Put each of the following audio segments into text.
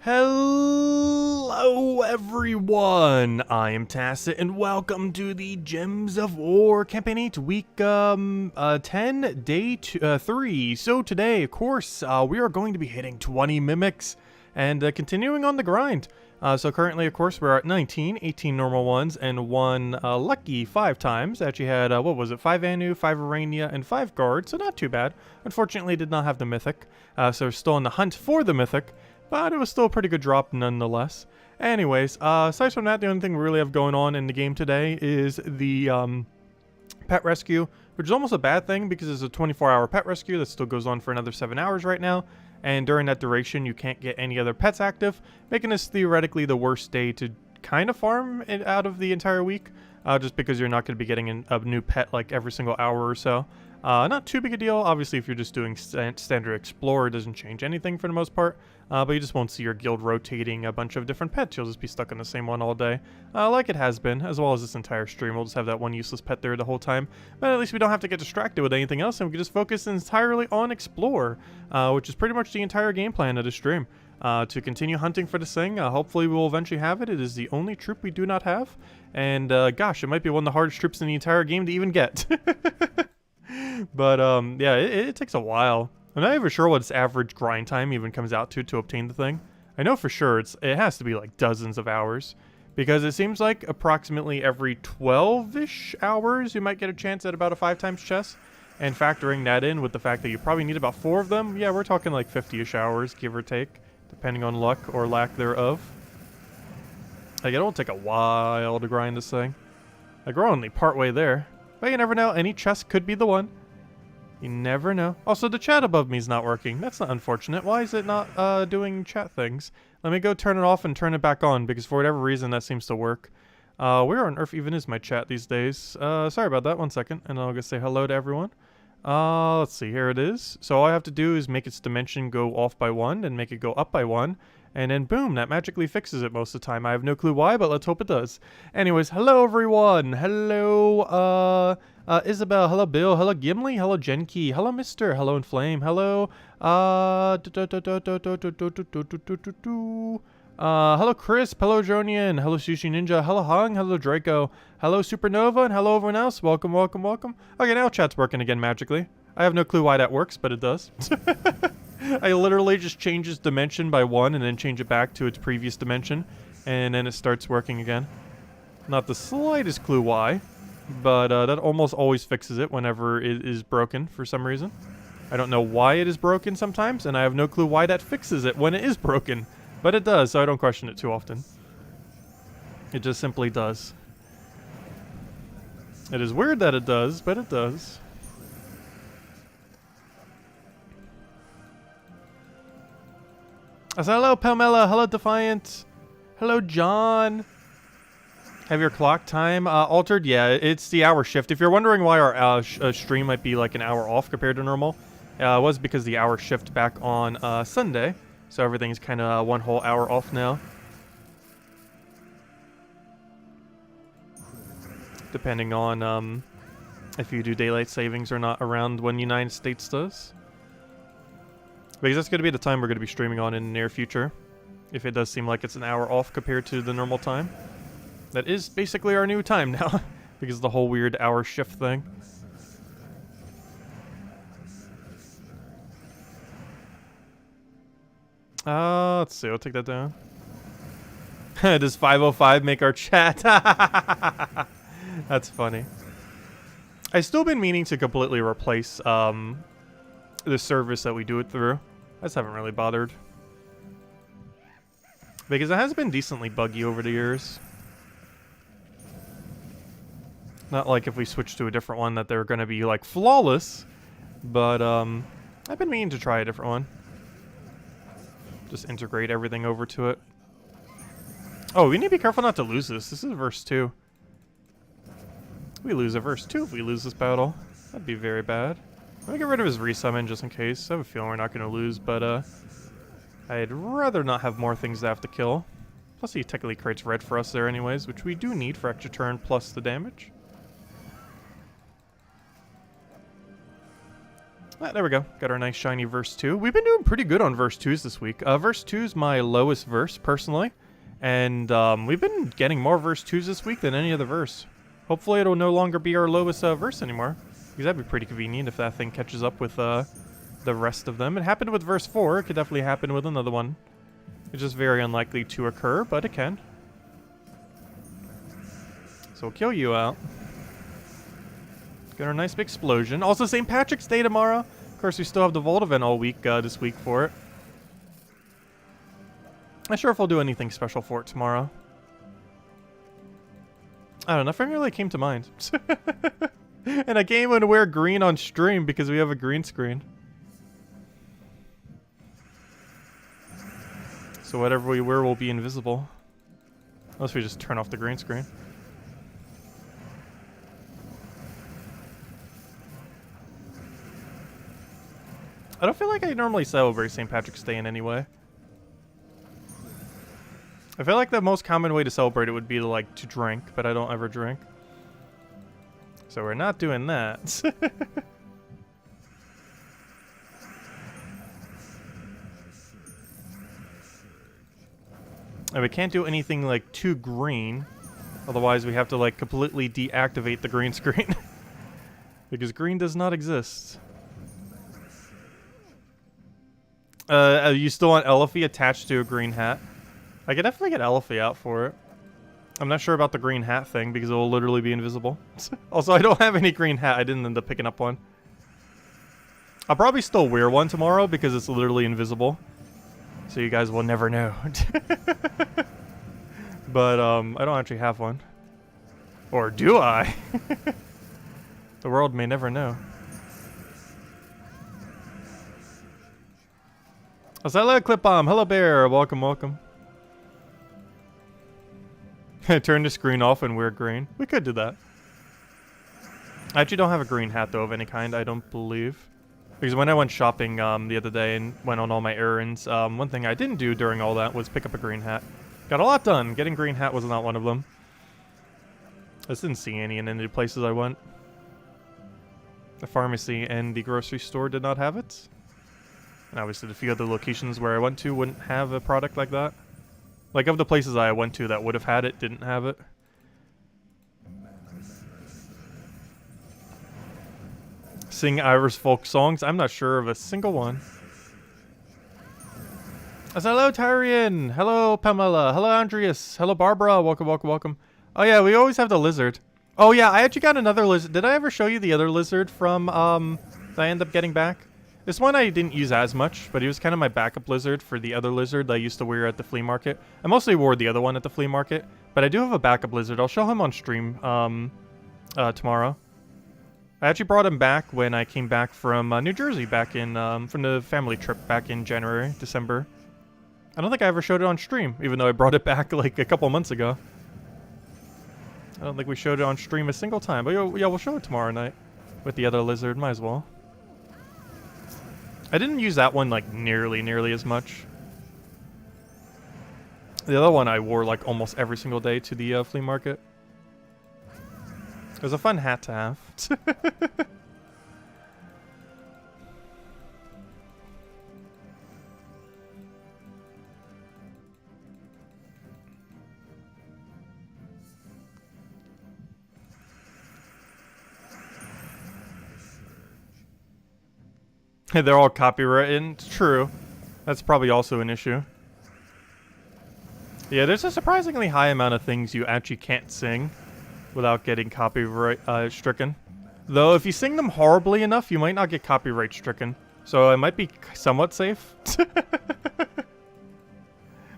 Hello everyone, I am Tacit and welcome to the Gems of War Campaign 8 week 10 day 3. So today, of course, we are going to be hitting 20 mimics and continuing on the grind. So currently, of course, we're at 19, 18 normal ones, and one lucky 5 times. Actually had, what was it, 5 Anu, 5 Arania, and 5 Guard, so not too bad. Unfortunately, did not have the Mythic, so we're still in the hunt for the Mythic. But it was still a pretty good drop nonetheless. Anyways, aside from that, the only thing we really have going on in the game today is the pet rescue, which is almost a bad thing because it's a 24-hour pet rescue that still goes on for another 7 hours right now. And during that duration, you can't get any other pets active, making this theoretically the worst day to kind of farm it out of the entire week, just because you're not going to be getting a new pet like every single hour or so. Not too big a deal. Obviously, if you're just doing standard Explorer, it doesn't change anything for the most part. But you just won't see your guild rotating a bunch of different pets. You'll just be stuck on the same one all day, like it has been, as well as this entire stream. We'll just have that one useless pet there the whole time. But at least we don't have to get distracted with anything else, and we can just focus entirely on Explore, which is pretty much the entire game plan of the stream. To continue hunting for this thing. Hopefully we will eventually have it. It is the only troop we do not have. And gosh, it might be one of the hardest troops in the entire game to even get. But yeah, it takes a while. I'm not even sure what its average grind time even comes out to obtain the thing. I know for sure it has to be like dozens of hours, because it seems like approximately every 12-ish hours you might get a chance at about a 5 times chest. And factoring that in with the fact that you probably need about 4 of them, yeah, we're talking like 50-ish hours, give or take, depending on luck or lack thereof. Like, it'll take a while to grind this thing. Like, we're only partway there. But you never know, any chest could be the one. You never know. Also, the chat above me is not working. That's not unfortunate. Why is it not doing chat things? Let me go turn it off and turn it back on, because for whatever reason that seems to work. Where on earth even is my chat these days? Sorry about that, 1 second, and I'll just say hello to everyone. Let's see, here it is. So all I have to do is make its dimension go off by 1 and make it go up by 1. And then boom, that magically fixes it most of the time. I have no clue why, but let's hope it does. Anyways, hello everyone. Hello, Isabel. Hello, Bill. Hello, Gimli. Hello, Genki. Hello, Mister. Hello, Inflame. Hello, hello, Chris. Hello, Jonian. Hello, Sushi Ninja. Hello, Hung. Hello, Draco. Hello, Supernova. And hello, everyone else. Welcome, welcome, welcome. Okay, now chat's working again magically. I have no clue why that works, but it does. I literally just change its dimension by 1 and then change it back to its previous dimension, and then it starts working again. Not the slightest clue why, but that almost always fixes it whenever it is broken for some reason. I don't know why it is broken sometimes, and I have no clue why that fixes it when it is broken, but it does, so I don't question it too often. It just simply does. It is weird that it does, but it does. I said hello, Pamela. Hello, Defiant. Hello, John. Have your clock time altered? Yeah, it's the hour shift. If you're wondering why our stream might be like an hour off compared to normal, it was because the hour shift back on Sunday. So everything's kind of 1 whole hour off now. Depending on if you do daylight savings or not around when the United States does. Because that's going to be the time we're going to be streaming on in the near future. If it does seem like it's an hour off compared to the normal time. That is basically our new time now. Because of the whole weird hour shift thing. Let's see. I'll take that down. Does 505 make our chat? That's funny. I've still been meaning to completely replace the service that we do it through. I just haven't really bothered. Because it has been decently buggy over the years. Not like if we switch to a different one that they're going to be like flawless. But I've been meaning to try a different one. Just integrate everything over to it. Oh, we need to be careful not to lose this. This is verse 2. We lose a verse 2 if we lose this battle. That'd be very bad. Let me get rid of his resummon just in case. I have a feeling we're not going to lose, but I'd rather not have more things to have to kill. Plus he technically creates red for us there anyways, which we do need for extra turn plus the damage. There we go. Got our nice shiny verse 2. We've been doing pretty good on verse 2s this week. Verse 2 is my lowest verse, personally. And we've been getting more verse 2s this week than any other verse. Hopefully it'll no longer be our lowest verse anymore. Because that'd be pretty convenient if that thing catches up with the rest of them. It happened with verse 4. It could definitely happen with another one. It's just very unlikely to occur, but it can. So we'll kill you out. Got our nice big explosion. Also, St. Patrick's Day tomorrow. Of course, we still have the Vault event all week this week for it. Not sure if we'll do anything special for it tomorrow. I don't know. Nothing really came to mind. And I can't even wear green on stream because we have a green screen. So whatever we wear will be invisible. Unless we just turn off the green screen. I don't feel like I normally celebrate St. Patrick's Day in any way. I feel like the most common way to celebrate it would be to drink, but I don't ever drink. So we're not doing that. And we can't do anything too green. Otherwise we have to completely deactivate the green screen. Because green does not exist. You still want Elhay attached to a green hat? I could definitely get Elhay out for it. I'm not sure about the green hat thing because it will literally be invisible. Also, I don't have any green hat. I didn't end up picking up one. I'll probably still wear one tomorrow because it's literally invisible. So you guys will never know. But I don't actually have one. Or do I? The world may never know. IsabelArcher, hello bear, welcome, welcome. Turn the screen off and wear green. We could do that. I actually don't have a green hat though of any kind, I don't believe. Because when I went shopping the other day and went on all my errands, one thing I didn't do during all that was pick up a green hat. Got a lot done. Getting green hat was not one of them. I just didn't see any in any places I went. The pharmacy and the grocery store did not have it. And obviously the few other locations where I went to wouldn't have a product like that. Of the places I went to that would have had it, didn't have it. Sing Irish folk songs? I'm not sure of a single one. Hello Tyrion! Hello Pamela! Hello Andreas! Hello Barbara! Welcome, welcome, welcome. Oh yeah, we always have the lizard. Oh yeah, I actually got another lizard. Did I ever show you the other lizard from, that I ended up getting back? This one I didn't use as much, but he was kind of my backup lizard for the other lizard that I used to wear at the flea market. I mostly wore the other one at the flea market, but I do have a backup lizard. I'll show him on stream tomorrow. I actually brought him back when I came back from New Jersey, back in from the family trip back in January, December. I don't think I ever showed it on stream, even though I brought it back a couple months ago. I don't think we showed it on stream a single time, but yeah, we'll show it tomorrow night with the other lizard. Might as well. I didn't use that one nearly as much. The other one I wore almost every single day to the flea market. It was a fun hat to have. They're all copywritten. True. That's probably also an issue. Yeah, there's a surprisingly high amount of things you actually can't sing without getting copyright stricken. Though, if you sing them horribly enough, you might not get copyright stricken. So it might be somewhat safe.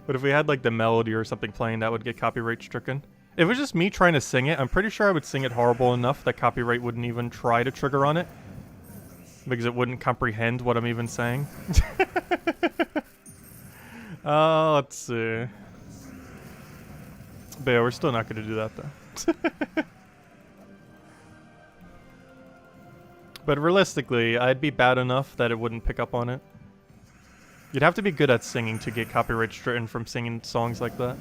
But if we had the melody or something playing, that would get copyright stricken. If it was just me trying to sing it, I'm pretty sure I would sing it horrible enough that copyright wouldn't even try to trigger on it. Because it wouldn't comprehend what I'm even saying. Let's see. But yeah, we're still not going to do that, though. But realistically, I'd be bad enough that it wouldn't pick up on it. You'd have to be good at singing to get copyright stricken from singing songs like that.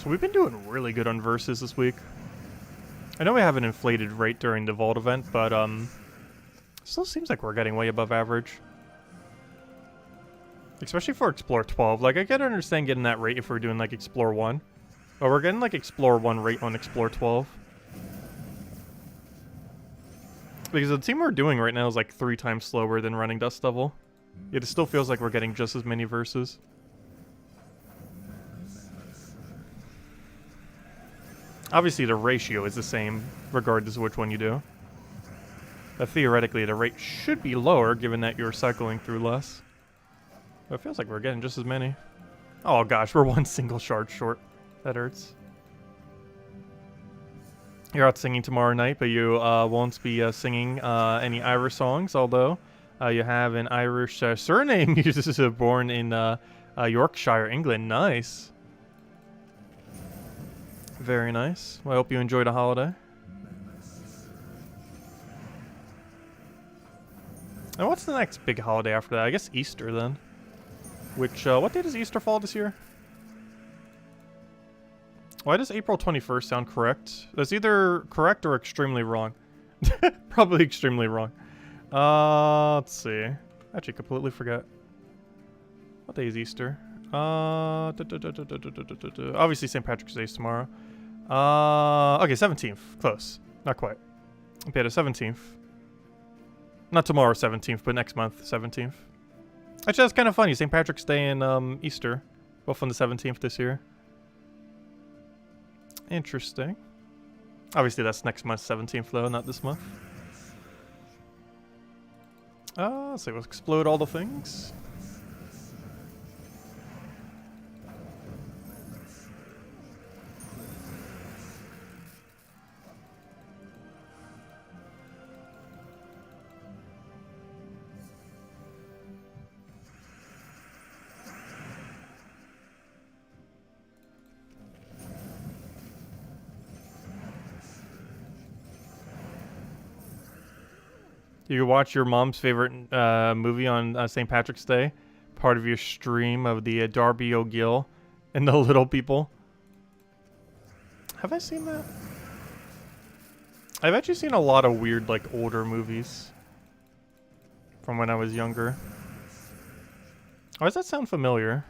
So we've been doing really good on versus this week. I know we have an inflated rate during the Vault event, but still seems like we're getting way above average. Especially for Explore 12. Like, I can understand getting that rate if we're doing, like, Explore 1. But we're getting, like, Explore 1 rate on Explore 12. Because the team we're doing right now is, like, 3 times slower than running Dust Devil. Yet it still feels like we're getting just as many verses. Obviously, the ratio is the same, regardless of which one you do. But theoretically, the rate should be lower, given that you're cycling through less. But it feels like we're getting just as many. Oh gosh, we're 1 single shard short. That hurts. You're out singing tomorrow night, but you won't be singing any Irish songs, although you have an Irish surname. You're just born in Yorkshire, England. Nice. Very nice. Well, I hope you enjoyed a holiday. And what's the next big holiday after that? I guess Easter then. Which, what day does Easter fall this year? Why does April 21st sound correct? That's either correct or extremely wrong. Probably extremely wrong. Let's see. Actually, completely forget. What day is Easter? Obviously St. Patrick's Day is tomorrow. Okay, 17th. Close. Not quite. Okay, the 17th. Not tomorrow, 17th, but next month, 17th. Actually, that's kind of funny. St. Patrick's Day and Easter, both on the 17th this year. Interesting. Obviously, that's next month, 17th, though, not this month. Let's see. Let's explode all the things. You watch your mom's favorite movie on St. Patrick's Day, part of your stream of the Darby O'Gill and the Little People. Have I seen that? I've actually seen a lot of weird, like, older movies from when I was younger. Why does that sound familiar?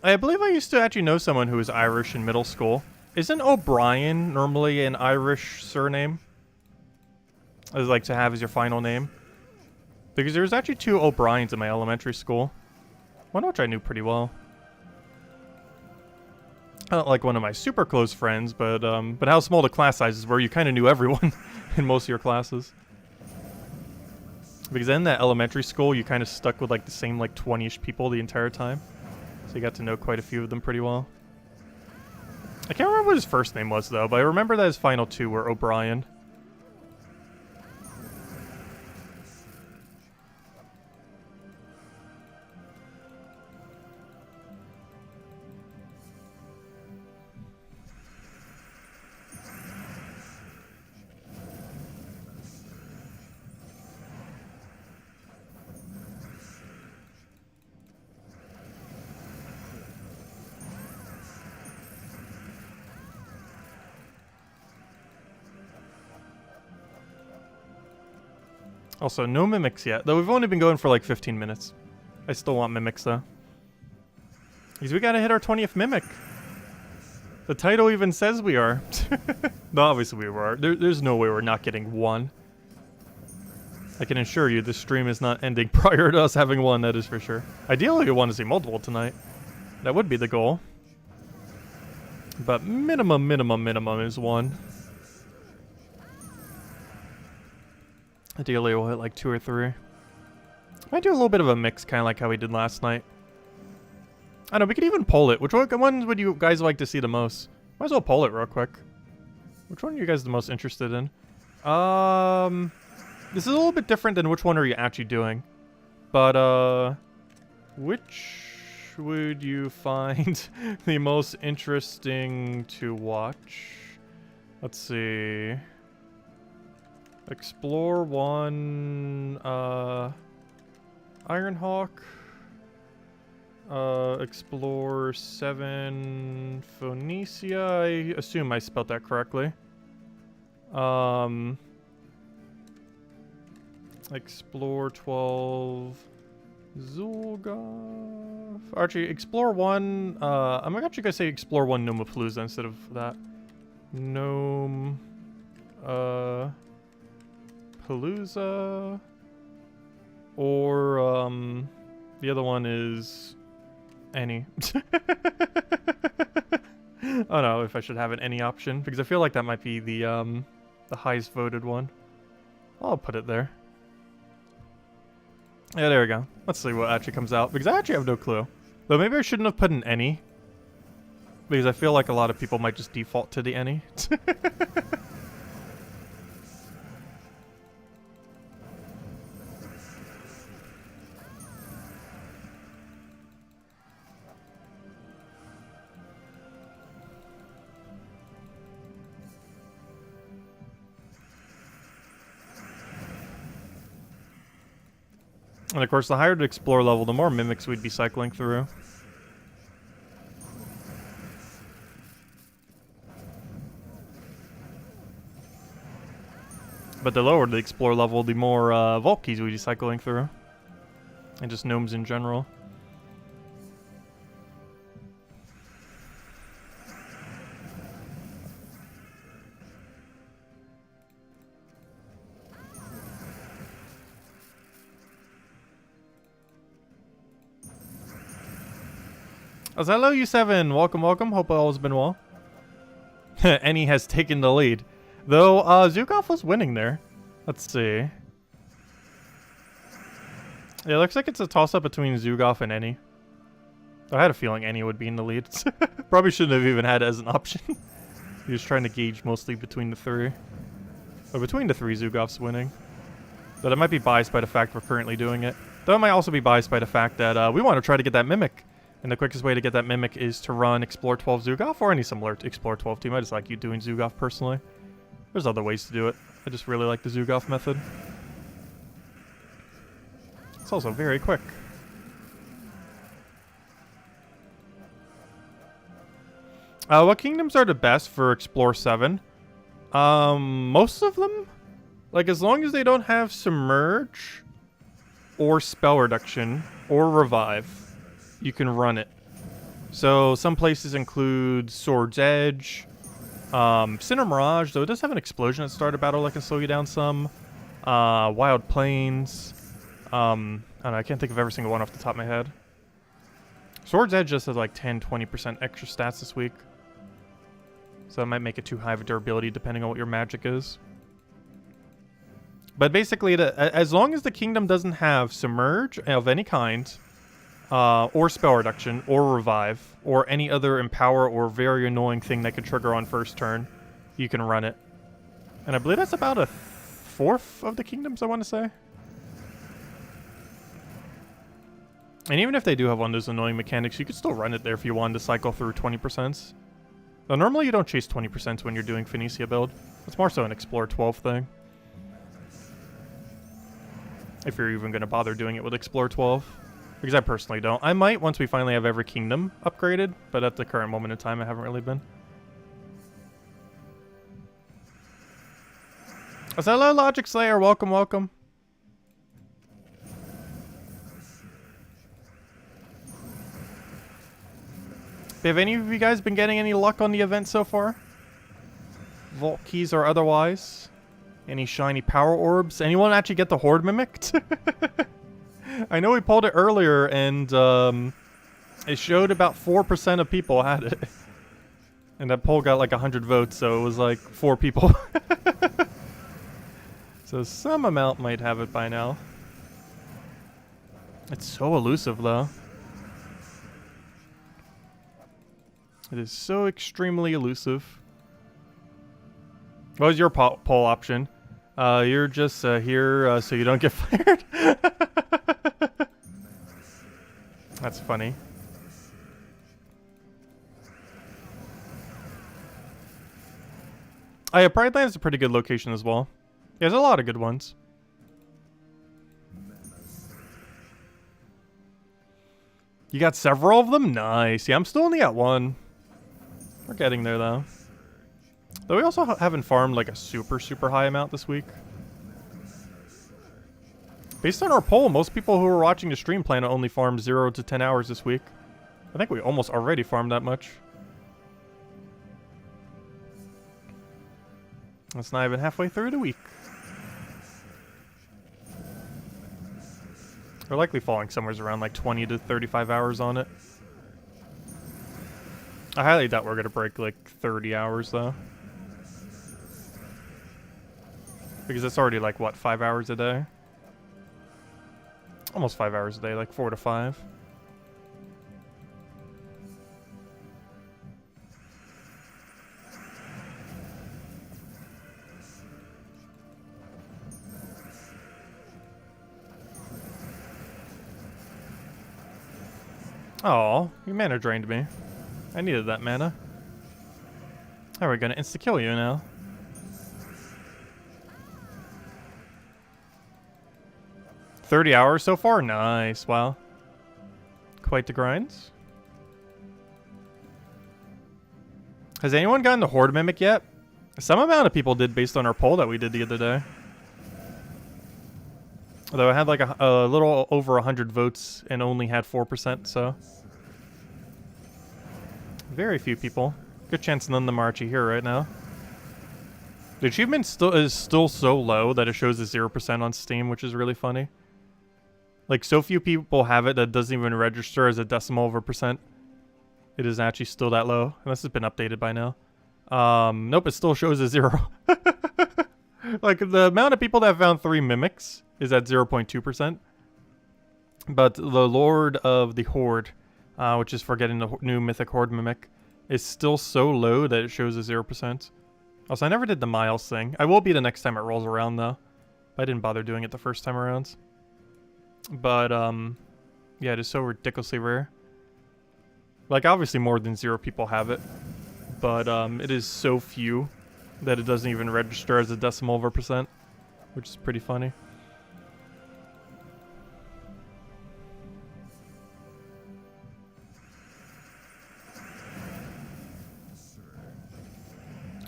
I believe I used to actually know someone who was Irish in middle school. Isn't O'Brien normally an Irish surname? As like to have as your final name? Because there was actually 2 O'Briens in my elementary school. One which I knew pretty well. Not like one of my super close friends, but how small the class sizes were, you kind of knew everyone in most of your classes. Because in that elementary school, you kind of stuck with like the same like 20-ish people the entire time. So you got to know quite a few of them pretty well. I can't remember what his first name was, though, but I remember that his final 2 were O'Brien. Also, no mimics yet, though we've only been going for like 15 minutes. I still want mimics, though. Because we gotta hit our 20th mimic. The title even says we are. No, obviously we were. There's no way we're not getting 1. I can assure you this stream is not ending prior to us having 1, that is for sure. Ideally, we want to see multiple tonight. That would be the goal. But minimum is 1. Ideally, we'll hit like 2 or 3. Might do a little bit of a mix, kind of like how we did last night. I know, we could even poll it. Which ones would you guys like to see the most? Might as well poll it real quick. Which one are you guys the most interested in? This is a little bit different than which one are you actually doing. But, which would you find the most interesting to watch? Let's see. Explore 1, Ironhawk. Explore 7, Phoenicia. I assume I spelled that correctly. Explore 12, Zulgoff. Archie, Explore 1, I'm actually gonna say Explore 1 Gnomapalooza instead of that. Gnome, Palooza. Or, the other one is any. I don't know if I should have an any option, because I feel like that might be the highest voted one. I'll put it there. Yeah, there we go. Let's see what actually comes out, because I actually have no clue. Though maybe I shouldn't have put an any, because I feel like a lot of people might just default to the any. And of course, the higher the explore level, the more mimics we'd be cycling through. But the lower the explore level, the more Volkeys we'd be cycling through. And just gnomes in general. Oh, hello, U7. Welcome, welcome. Hope all has been well. Any has taken the lead. Though, Zulgoff was winning there. Let's see. Yeah, looks like it's a toss-up between Zulgoff and Any. I had a feeling Any would be in the lead. Probably shouldn't have even had it as an option. He was trying to gauge mostly between the three. Or between the three, Zulgoff's winning. But I might be biased by the fact we're currently doing it. Though I might also be biased by the fact that we want to try to get that Mimic. And the quickest way to get that Mimic is to run Explore 12 Zulgoff or any similar to Explore 12 team. I just like you doing Zulgoff personally. There's other ways to do it. I just really like the Zulgoff method. It's also very quick. What kingdoms are the best for Explore 7? Most of them? Like, as long as they don't have Submerge or Spell Reduction or Revive, you can run it. So some places include Sword's Edge, Cinder Mirage, though it does have an explosion at the start of battle that can slow you down some. Wild Plains. I don't know, I can't think of every single one off the top of my head. Sword's Edge just has like 10-20% extra stats this week. So that might make it too high of a durability depending on what your magic is. But basically, as long as the kingdom doesn't have Submerge of any kind, or Spell Reduction, or Revive, or any other Empower or very annoying thing that could trigger on first turn, you can run it. And I believe that's about a fourth of the kingdoms, I want to say. And even if they do have one of those annoying mechanics, you could still run it there if you wanted to cycle through 20%. Though normally you don't chase 20% when you're doing Phoenicia build. It's more so an Explore 12 thing. If you're even going to bother doing it with Explore 12. Because I personally don't. I might once we finally have every kingdom upgraded, but at the current moment in time I haven't really been. Oh, hello, Logic Slayer. Welcome, welcome. Have any of you guys been getting any luck on the event so far? Vault keys or otherwise? Any shiny power orbs? Anyone actually get the Horde mimicked? I know we pulled it earlier and it showed about 4% of people had it. And that poll got like 100 votes, so it was like 4 people. So some amount might have it by now. It's so elusive though. It is so extremely elusive. What was your poll option? You're just here so you don't get fired. That's funny. Oh yeah, Pride Land's a pretty good location as well. There's a lot of good ones. You got several of them? Nice. Yeah, I'm still only at one. We're getting there though. Though we also haven't farmed like a super high amount this week. Based on our poll, most people who are watching the stream plan to only farm 0 to 10 hours this week. I think we almost already farmed that much. It's not even halfway through the week. We're likely falling somewhere around like 20 to 35 hours on it. I highly doubt we're going to break like 30 hours though. Because it's already like, what, 5 hours a day? Almost 5 hours a day, like 4 to 5. Oh, your mana drained me. I needed that mana. How are we gonna insta-kill you now? $30 hours so far? Nice, wow. Quite the grinds. Has anyone gotten the Horde Mimic yet? Some amount of people did based on our poll that we did the other day. Although I had like a little over 100 votes and only had 4%, so. Very few people. Good chance none of them are actually here right now. The achievement is still so low that it shows a 0% on Steam, which is really funny. Like, so few people have it that doesn't even register as a decimal of a percent. It is actually still that low, unless it's been updated by now. Nope, it still shows a 0. Like, the amount of people that found 3 mimics is at 0.2%. But the Lord of the Horde, which is for getting the new Mythic Horde Mimic, is still so low that it shows a 0%. Also, I never did the miles thing. I will be the next time it rolls around, though. I didn't bother doing it the first time around. But, yeah, it is so ridiculously rare. Like, obviously more than 0 people have it. But, it is so few that it doesn't even register as a decimal of a percent. Which is pretty funny.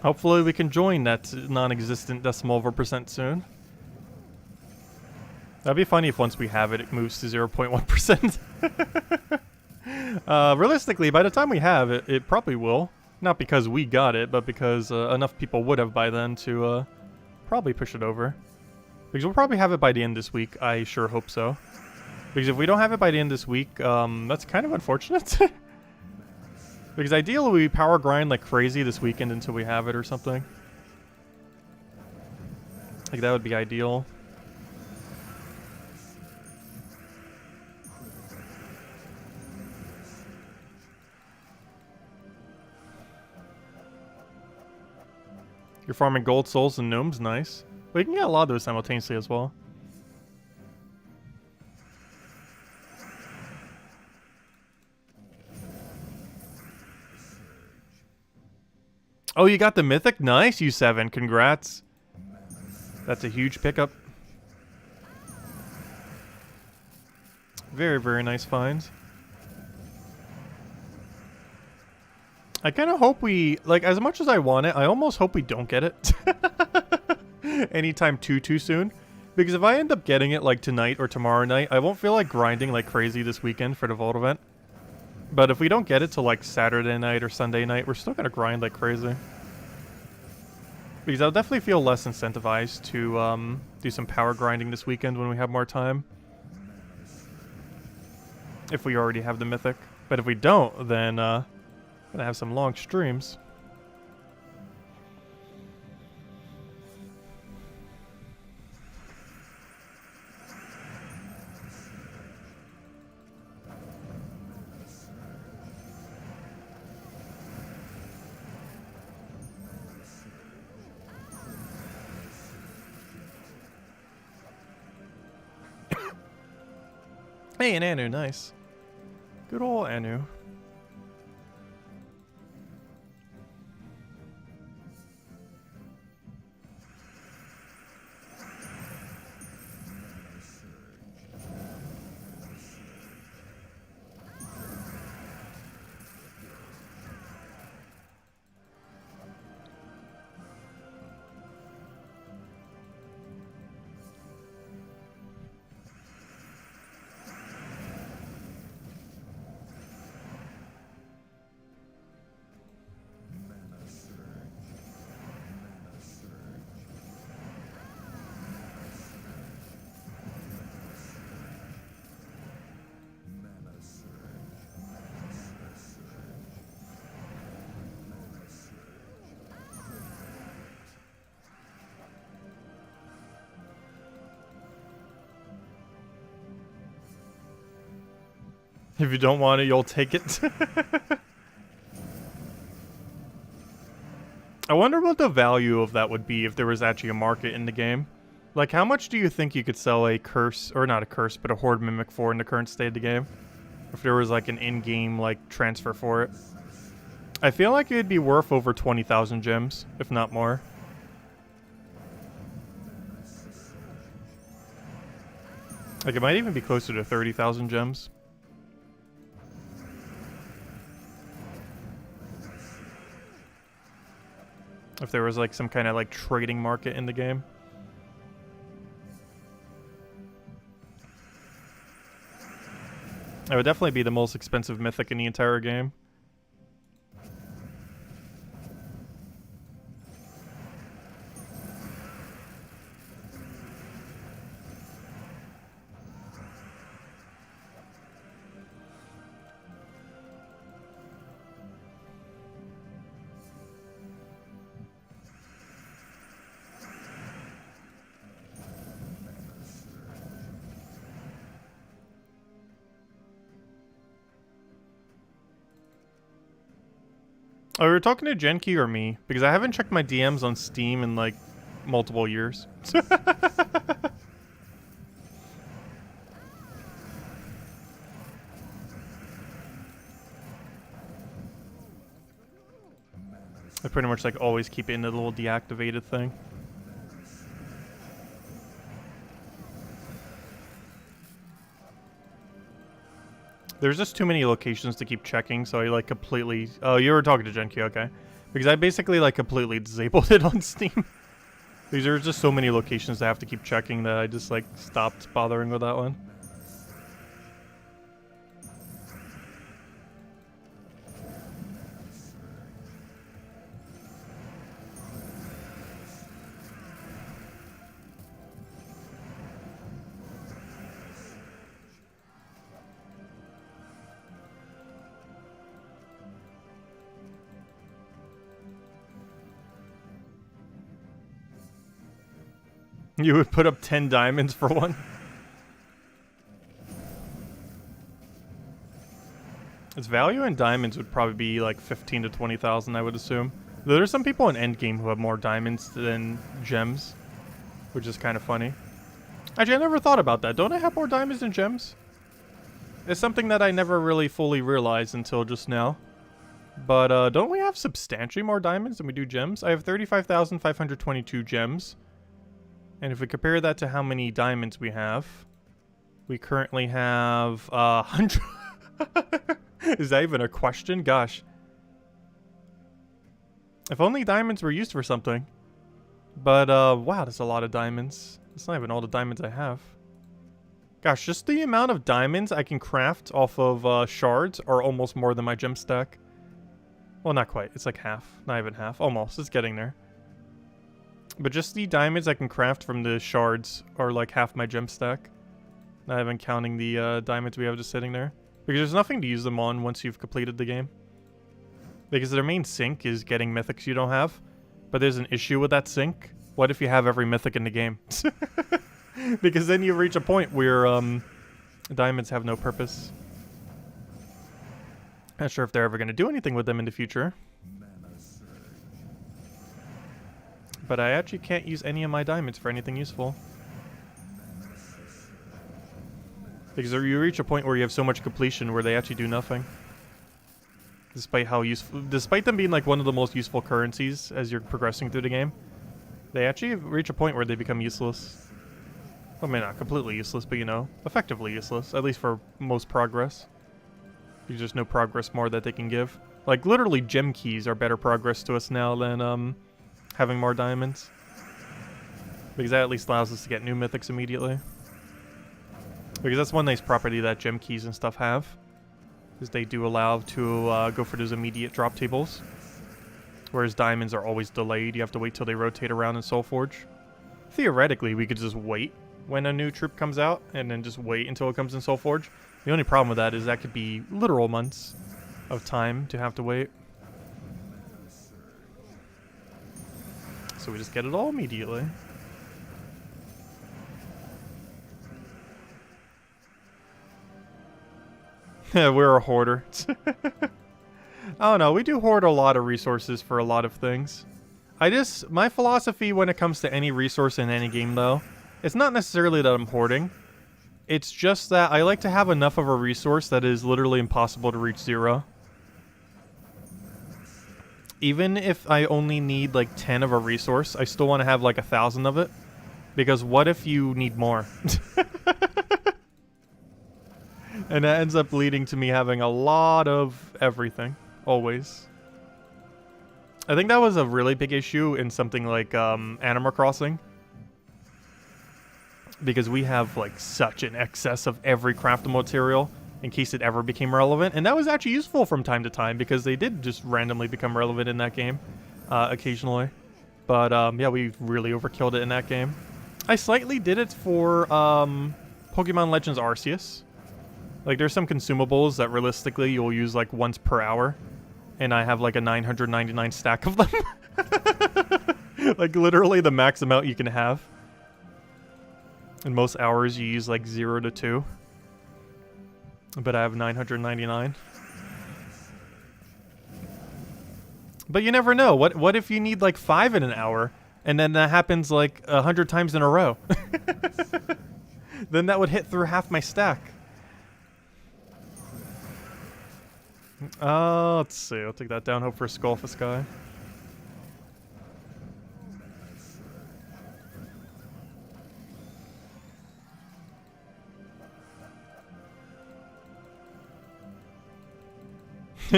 Hopefully we can join that non-existent decimal of a percent soon. That'd be funny if once we have it, it moves to 0.1%. Realistically, by the time we have it, it probably will. Not because we got it, but because enough people would have by then to probably push it over. Because we'll probably have it by the end this week. I sure hope so. Because if we don't have it by the end this week, that's kind of unfortunate. Because ideally we power grind like crazy this weekend until we have it or something. Like that would be ideal. You're farming gold souls and gnomes, nice. But you can get a lot of those simultaneously as well. Oh, you got the mythic? Nice, you 7. Congrats. That's a huge pickup. Very, very nice finds. I kind of hope we, like, as much as I want it, I almost hope we don't get it. Anytime too soon. Because if I end up getting it, like, tonight or tomorrow night, I won't feel like grinding like crazy this weekend for the Vault event. But if we don't get it till, like, Saturday night or Sunday night, we're still gonna grind like crazy. Because I'll definitely feel less incentivized to do some power grinding this weekend when we have more time. If we already have the mythic. But if we don't, then I'm gonna have some long streams. Hey, an Anu, nice. Good old Anu. If you don't want it, you'll take it. I wonder what the value of that would be if there was actually a market in the game. Like, how much do you think you could sell a curse, or not a curse, but a horde mimic for in the current state of the game? If there was like an in-game like transfer for it. I feel like it'd be worth over 20,000 gems, if not more. Like, it might even be closer to 30,000 gems. If there was like some kind of like trading market in the game. It would definitely be the most expensive mythic in the entire game. Oh, we were talking to Genki or me? Because I haven't checked my DMs on Steam in, like, multiple years. I pretty much, like, always keep it in the little deactivated thing. There's just too many locations to keep checking, so I like completely... Oh, you were talking to Genki, okay. Because I basically like completely disabled it on Steam. Because there's just so many locations I have to keep checking that I just like stopped bothering with that one. You would put up 10 diamonds for one? Its value in diamonds would probably be like 15 to 20,000, I would assume. Though there's some people in endgame who have more diamonds than gems, which is kind of funny. Actually, I never thought about that. Don't I have more diamonds than gems? It's something that I never really fully realized until just now. But don't we have substantially more diamonds than we do gems? I have 35,522 gems. And if we compare that to how many diamonds we currently have 100. Is that even a question? Gosh. If only diamonds were used for something. But wow, that's a lot of diamonds. That's not even all the diamonds I have. Gosh, just the amount of diamonds I can craft off of shards are almost more than my gem stack. Well, not quite. It's like half. Not even half. Almost. It's getting there. But just the diamonds I can craft from the shards are like half my gem stack. Not even counting the diamonds we have just sitting there. Because there's nothing to use them on once you've completed the game. Because their main sink is getting mythics you don't have. But there's an issue with that sink. What if you have every mythic in the game? Because then you reach a point where diamonds have no purpose. Not sure if they're ever going to do anything with them in the future. But I actually can't use any of my diamonds for anything useful. Because you reach a point where you have so much completion where they actually do nothing. Despite how useful, despite them being like one of the most useful currencies as you're progressing through the game, they actually reach a point where they become useless. Well, I mean, not completely useless, but you know, effectively useless, at least for most progress. There's just no progress more that they can give. Like, literally gem keys are better progress to us now than, having more diamonds. Because that at least allows us to get new mythics immediately. Because that's one nice property that gem keys and stuff have. Is they do allow to go for those immediate drop tables. Whereas diamonds are always delayed. You have to wait till they rotate around in Soulforge. Theoretically, we could just wait when a new troop comes out. And then just wait until it comes in Soulforge. The only problem with that is that could be literal months of time to have to wait. So we just get it all immediately. We're a hoarder. I don't know, we do hoard a lot of resources for a lot of things. My philosophy when it comes to any resource in any game though, it's not necessarily that I'm hoarding. It's just that I like to have enough of a resource that is literally impossible to reach 0. Even if I only need like 10 of a resource, I still want to have like 1,000 of it. Because what if you need more? And that ends up leading to me having a lot of everything. Always. I think that was a really big issue in something like Animal Crossing. Because we have like such an excess of every craftable material in case it ever became relevant. And that was actually useful from time to time because they did just randomly become relevant in that game occasionally. But yeah, we really overkilled it in that game. I slightly did it for Pokemon Legends Arceus. Like there's some consumables that realistically you'll use like once per hour. And I have like a 999 stack of them. Like literally the max amount you can have. In most hours you use like 0 to 2. But I have 999. But you never know. What if you need like 5 in an hour, and then that happens like 100 times in a row? Then that would hit through half my stack. Let's see. I'll take that down. Hope for a skull for Sky.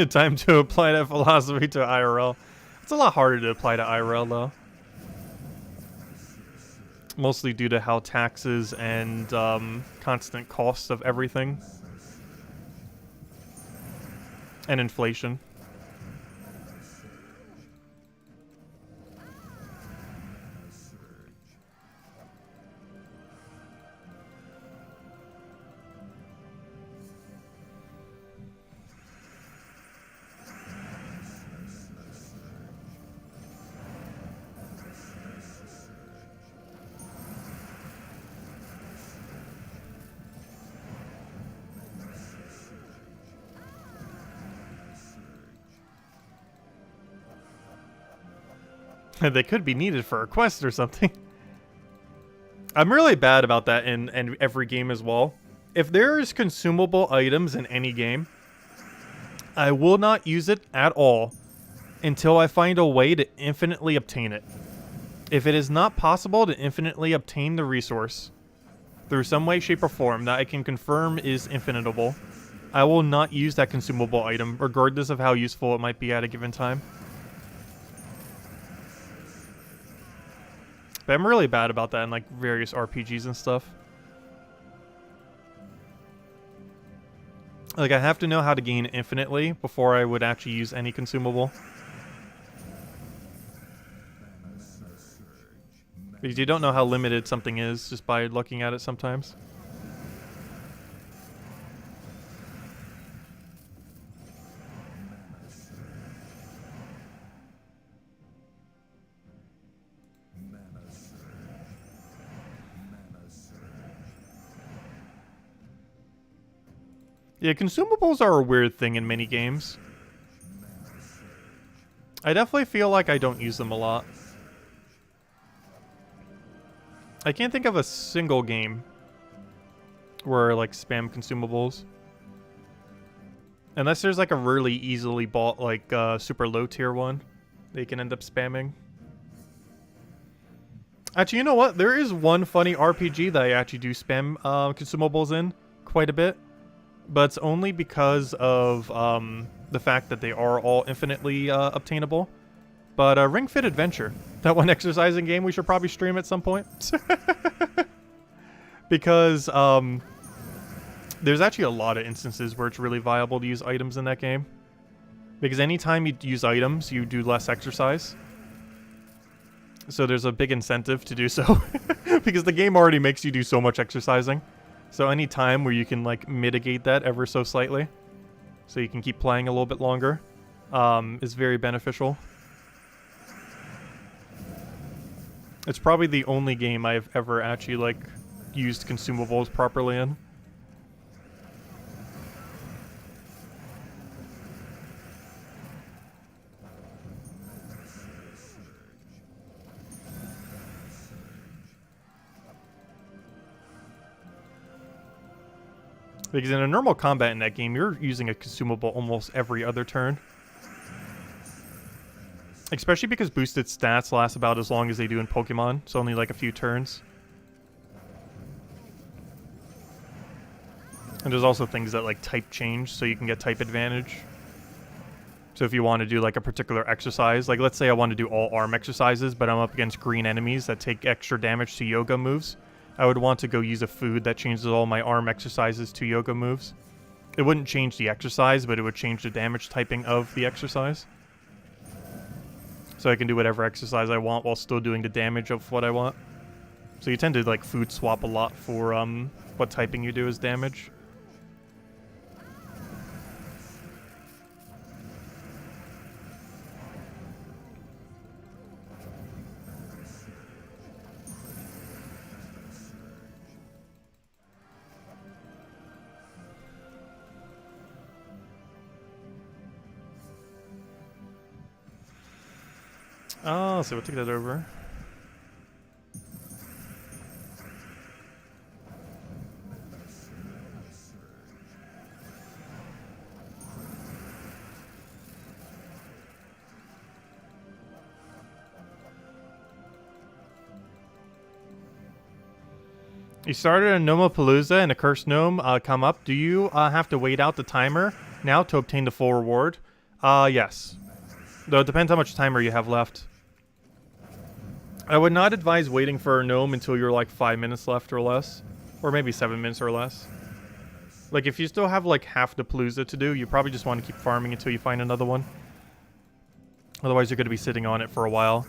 Time to apply that philosophy to IRL. It's a lot harder to apply to IRL though. Mostly due to how taxes and constant costs of everything. And inflation. They could be needed for a quest or something. I'm really bad about that in every game as well. If there's consumable items in any game, I will not use it at all until I find a way to infinitely obtain it. If it is not possible to infinitely obtain the resource through some way, shape, or form that I can confirm is infinitable, I will not use that consumable item, regardless of how useful it might be at a given time. But I'm really bad about that in like various RPGs and stuff. Like I have to know how to gain infinitely before I would actually use any consumable. Because you don't know how limited something is just by looking at it sometimes. Yeah, consumables are a weird thing in many games. I definitely feel like I don't use them a lot. I can't think of a single game where I like spam consumables. Unless there's like a really easily bought like super low tier one that you can end up spamming. Actually, you know what? There is one funny RPG that I actually do spam consumables in quite a bit. But it's only because of the fact that they are all infinitely obtainable. But Ring Fit Adventure, that one exercising game we should probably stream at some point. Because there's actually a lot of instances where it's really viable to use items in that game. Because anytime you use items, you do less exercise. So there's a big incentive to do so. Because the game already makes you do so much exercising. So any time where you can like mitigate that ever so slightly, so you can keep playing a little bit longer, is very beneficial. It's probably the only game I've ever actually like used consumables properly in. Because in a normal combat in that game, you're using a consumable almost every other turn. Especially because boosted stats last about as long as they do in Pokemon. It's only like a few turns. And there's also things that like type change, so you can get type advantage. So if you want to do like a particular exercise, like let's say I want to do all arm exercises, but I'm up against green enemies that take extra damage to yoga moves, I would want to go use a food that changes all my arm exercises to yoga moves. It wouldn't change the exercise, but it would change the damage typing of the exercise. So I can do whatever exercise I want while still doing the damage of what I want. So you tend to like food swap a lot for what typing you do as damage. Oh, so we'll take that over. You started a Gnomapalooza and a Cursed Gnome come up. Do you have to wait out the timer now to obtain the full reward? Yes. Though it depends how much timer you have left. I would not advise waiting for a gnome until you're like 5 minutes left or less. Or maybe 7 minutes or less. Like if you still have like half the Palooza to do, you probably just want to keep farming until you find another one. Otherwise you're going to be sitting on it for a while.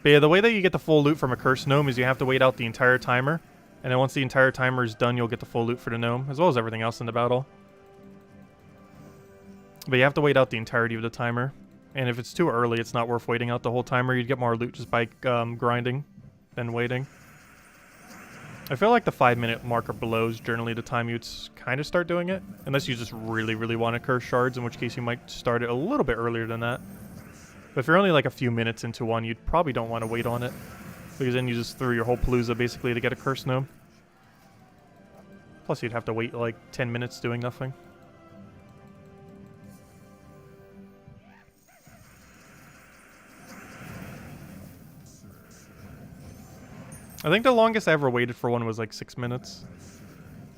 But yeah, the way that you get the full loot from a Cursed Gnome is you have to wait out the entire timer. And then once the entire timer is done, you'll get the full loot for the gnome, as well as everything else in the battle. But you have to wait out the entirety of the timer. And if it's too early, it's not worth waiting out the whole timer. You'd get more loot just by grinding than waiting. I feel like the 5-minute mark or below is generally the time you'd kind of start doing it. Unless you just really, really want to curse shards, in which case you might start it a little bit earlier than that. But if you're only like a few minutes into one, you probably don't want to wait on it. Because then you just threw your whole Palooza basically to get a Cursed Gnome. Plus you'd have to wait like 10 minutes doing nothing. I think the longest I ever waited for one was like 6 minutes.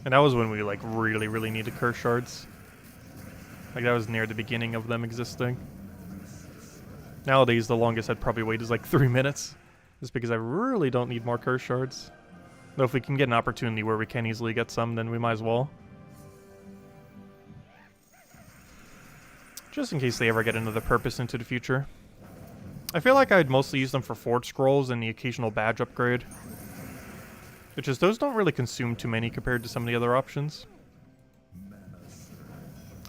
And that was when we like really, really needed curse shards. Like that was near the beginning of them existing. Nowadays the longest I'd probably wait is like 3 minutes. Just because I really don't need more curse shards. Though if we can get an opportunity where we can easily get some, then we might as well. Just in case they ever get another purpose into the future. I feel like I'd mostly use them for Forge Scrolls and the occasional badge upgrade. Which is, those don't really consume too many compared to some of the other options.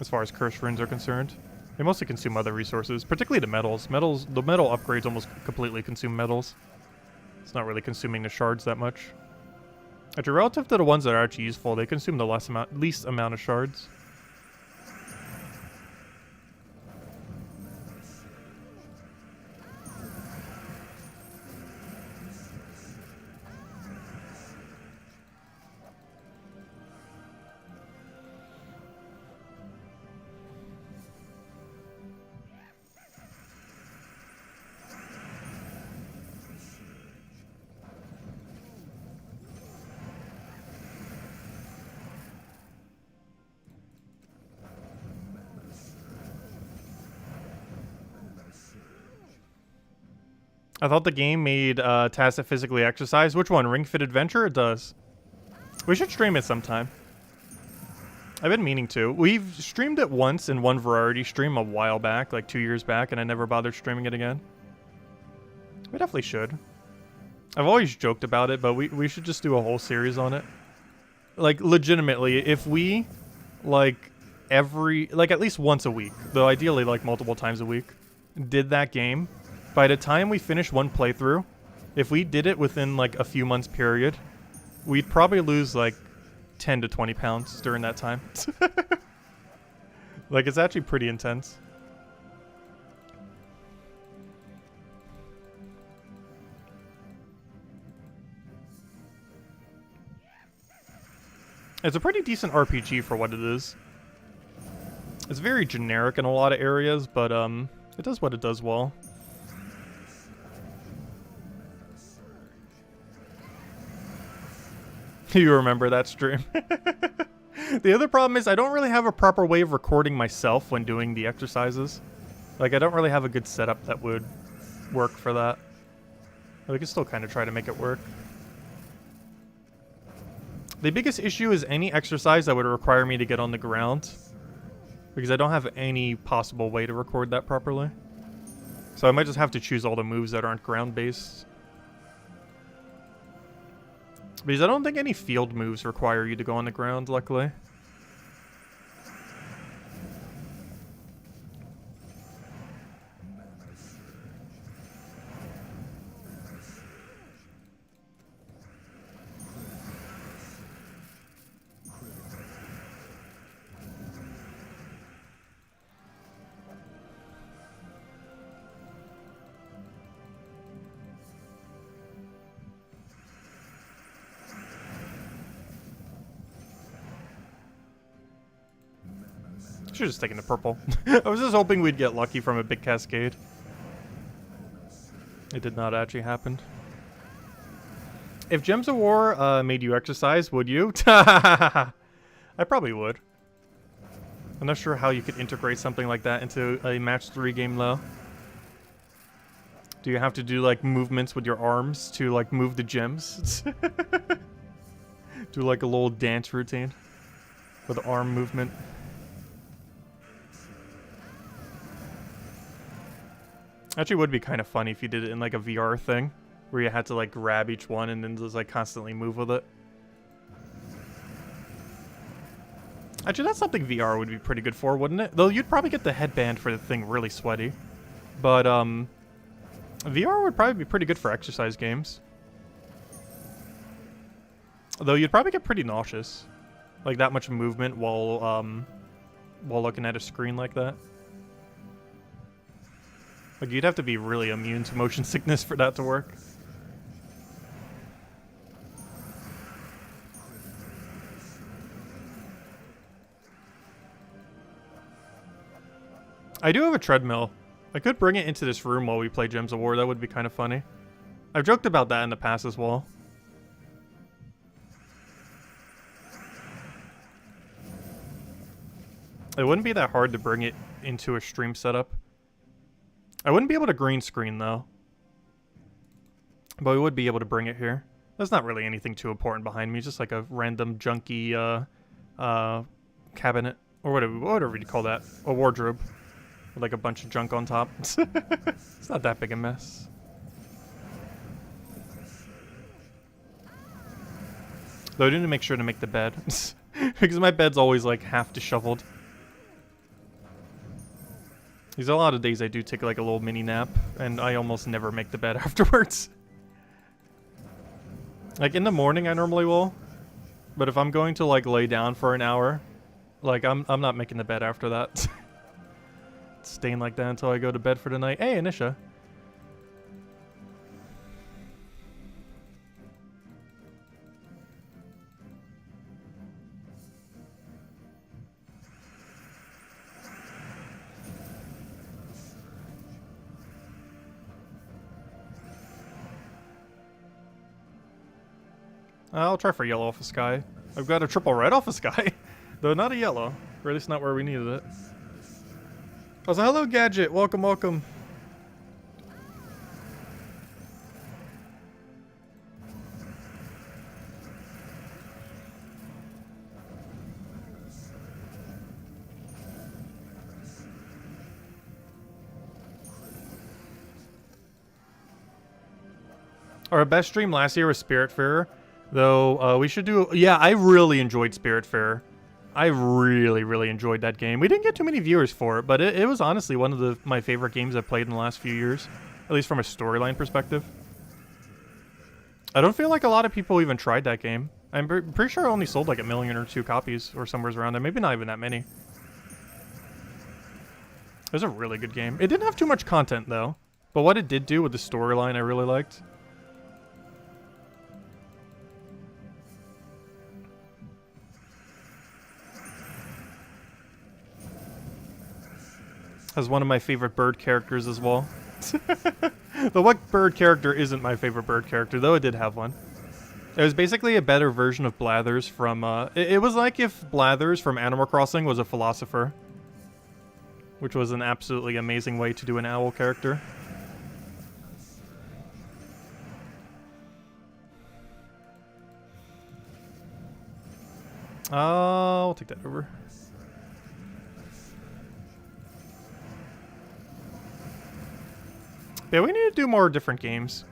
As far as Curse Runes are concerned. They mostly consume other resources, particularly the metals. The metal upgrades almost completely consume metals. It's not really consuming the shards that much. Actually, relative to the ones that are actually useful, they consume the least amount of shards. I thought the game made Tacit physically exercise. Which one? Ring Fit Adventure? It does. We should stream it sometime. I've been meaning to. We've streamed it once in one variety stream a while back, like 2 years back, and I never bothered streaming it again. We definitely should. I've always joked about it, but we should just do a whole series on it. Like, legitimately, if we, like, at least once a week, though ideally, like, multiple times a week, did that game, by the time we finish one playthrough, if we did it within, like, a few months period, we'd probably lose, like, 10 to 20 pounds during that time. Like, it's actually pretty intense. It's a pretty decent RPG for what it is. It's very generic in a lot of areas, but it does what it does well. You remember that stream? The other problem is I don't really have a proper way of recording myself when doing the exercises. Like, I don't really have a good setup that would work for that. But we can still kind of try to make it work. The biggest issue is any exercise that would require me to get on the ground, because I don't have any possible way to record that properly. So I might just have to choose all the moves that aren't ground-based. Because I don't think any field moves require you to go on the ground, luckily. Should've just taken the purple. I was just hoping we'd get lucky from a big cascade. It did not actually happen. If Gems of War made you exercise, would you? I probably would. I'm not sure how you could integrate something like that into a match 3 game though. Do you have to do like movements with your arms to like move the gems? Do like a little dance routine with arm movement. Actually, would be kind of funny if you did it in like a VR thing, where you had to like grab each one and then just like constantly move with it. Actually, that's something VR would be pretty good for, wouldn't it? Though you'd probably get the headband for the thing really sweaty. But VR would probably be pretty good for exercise games. Though you'd probably get pretty nauseous, like that much movement while looking at a screen like that. Like, you'd have to be really immune to motion sickness for that to work. I do have a treadmill. I could bring it into this room while we play Gems of War. That would be kind of funny. I've joked about that in the past as well. It wouldn't be that hard to bring it into a stream setup. I wouldn't be able to green screen though, but we would be able to bring it here. There's not really anything too important behind me, just like a random junky cabinet, or whatever you call that, a wardrobe with like a bunch of junk on top. It's not that big a mess. Though I need to make sure to make the bed, because my bed's always like half disheveled. There's a lot of days I do take like a little mini nap, and I almost never make the bed afterwards. Like in the morning I normally will, but if I'm going to like lay down for an hour, like I'm not making the bed after that. Staying like that until I go to bed for the night. Hey, Anisha. I'll try for yellow off a sky. I've got a triple red off a sky, though not a yellow. Or at least not where we needed it. Also, hello Gadget, welcome, welcome. Our best stream last year was Spiritfarer. Though, we should do... Yeah, I really enjoyed Spiritfarer. I really enjoyed that game. We didn't get too many viewers for it, but it was honestly one of my favorite games I've played in the last few years. At least from a storyline perspective. I don't feel like a lot of people even tried that game. I'm pretty sure it only sold like 1 million or 2 copies, or somewhere around there. Maybe not even that many. It was a really good game. It didn't have too much content, though. But what it did do with the storyline, I really liked. As one of my favorite bird characters as well. The what bird character isn't my favorite bird character, though I did have one. It was basically a better version of Blathers from, it was like if Blathers from Animal Crossing was a philosopher. Which was an absolutely amazing way to do an owl character. I'll take that over. Yeah, we need to do more different games.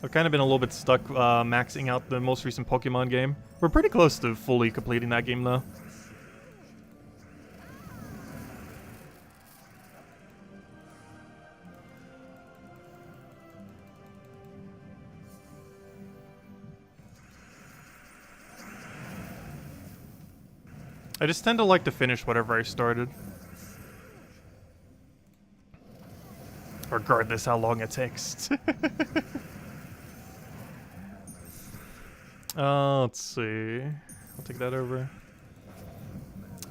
I've kind of been a little bit stuck maxing out the most recent Pokemon game. We're pretty close to fully completing that game, though. I just tend to like to finish whatever I started. Regardless how long it takes. Let's see. I'll take that over.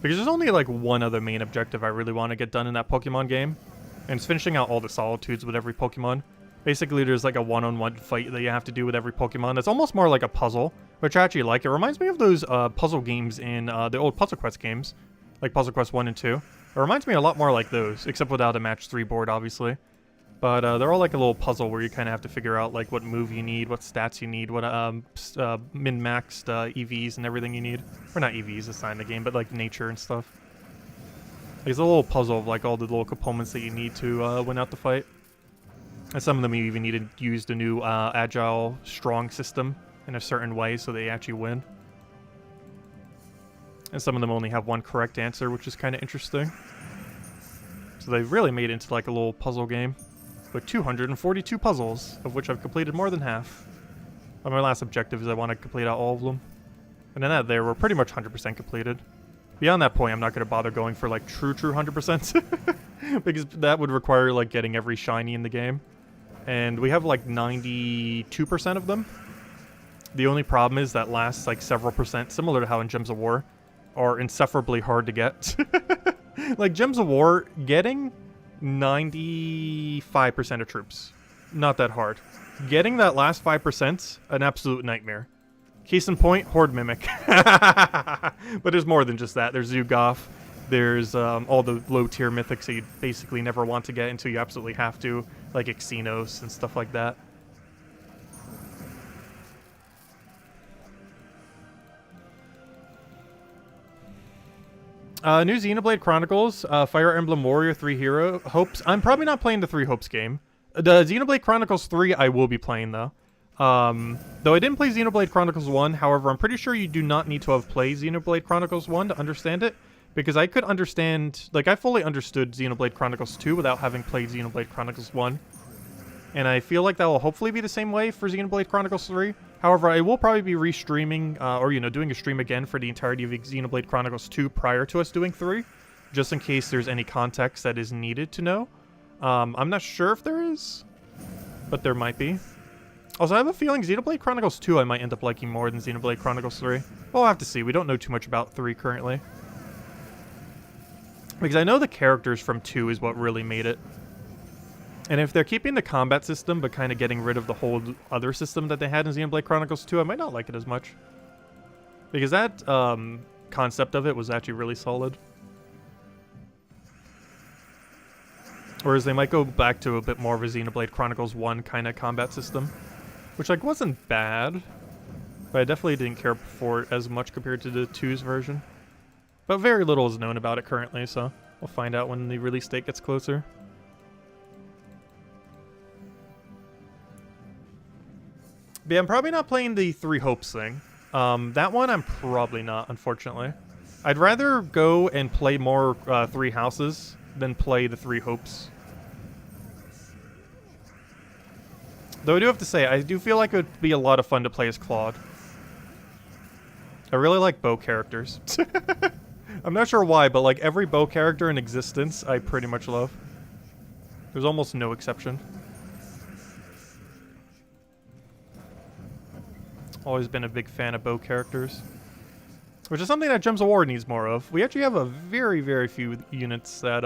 Because there's only like one other main objective I really want to get done in that Pokemon game. And it's finishing out all the solitudes with every Pokemon. Basically, there's like a one-on-one fight that you have to do with every Pokemon. That's almost more like a puzzle, which I actually like. It reminds me of those puzzle games in the old Puzzle Quest games. Like Puzzle Quest 1 and 2. It reminds me a lot more like those, except without a match 3 board, obviously. But they're all like a little puzzle where you kind of have to figure out like what move you need, what stats you need, what min-maxed EVs and everything you need. Or not EVs, it's not in the game, but like nature and stuff. Like, it's a little puzzle of like all the little components that you need to win out the fight. And some of them you even need to use the new agile strong system in a certain way so they actually win. And some of them only have one correct answer, which is kind of interesting. So they've really made it into like a little puzzle game. With 242 puzzles, of which I've completed more than half. On my last objective is I want to complete out all of them. And then that there, we're pretty much 100% completed. Beyond that point, I'm not going to bother going for like true 100%. Because that would require like getting every shiny in the game. And we have like 92% of them. The only problem is that last like several percent, similar to how in Gems of War, are insufferably hard to get. Like Gems of War, getting 95% of troops. Not that hard. Getting that last 5%, an absolute nightmare. Case in point, Horde Mimic. But there's more than just that. There's Zugoff. There's all the low tier mythics that you basically never want to get until you absolutely have to. Like Xenos and stuff like that. New Xenoblade Chronicles, Fire Emblem Warrior 3 Hero Hopes. I'm probably not playing the 3 Hopes game. The Xenoblade Chronicles 3 I will be playing though. Though I didn't play Xenoblade Chronicles 1, however, I'm pretty sure you do not need to have played Xenoblade Chronicles 1 to understand it. Because I could understand, like I fully understood Xenoblade Chronicles 2 without having played Xenoblade Chronicles 1. And I feel like that will hopefully be the same way for Xenoblade Chronicles 3. However, I will probably be restreaming, or, you know, doing a stream again for the entirety of Xenoblade Chronicles 2 prior to us doing 3. Just in case there's any context that is needed to know. I'm not sure if there is, but there might be. Also, I have a feeling Xenoblade Chronicles 2 I might end up liking more than Xenoblade Chronicles 3. We'll have to see. We don't know too much about 3 currently. Because I know the characters from 2 is what really made it. And if they're keeping the combat system, but kind of getting rid of the whole other system that they had in Xenoblade Chronicles 2, I might not like it as much. Because that concept of it was actually really solid. Whereas they might go back to a bit more of a Xenoblade Chronicles 1 kind of combat system. Which, like, wasn't bad. But I definitely didn't care for it as much compared to the 2's version. But very little is known about it currently, so we'll find out when the release date gets closer. But yeah, I'm probably not playing the 3 Hopes thing. That one I'm probably not, unfortunately. I'd rather go and play more 3 Houses than play the 3 Hopes. Though I do have to say, I do feel like it would be a lot of fun to play as Claude. I really like bow characters. I'm not sure why, but like every bow character in existence, I pretty much love. There's almost no exception. Always been a big fan of bow characters. which is something that Gems of War needs more of. We actually have a very, very few units that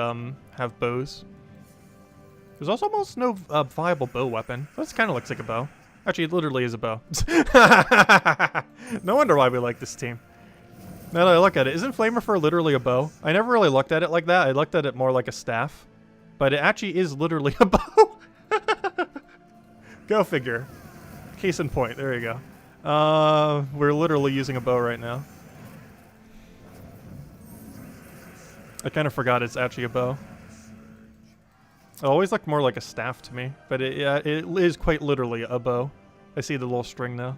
have bows. There's also almost no viable bow weapon. This kind of looks like a bow. Actually, it literally is a bow. No wonder why we like this team. Now that I look at it, isn't Flamer literally a bow? I never really looked at it like that. I looked at it more like a staff. But it actually is literally a bow. Go figure. Case in point. There you go. We're literally using a bow right now. I kind of forgot it's actually a bow. It always looked more like a staff to me, but it is quite literally a bow. I see the little string now.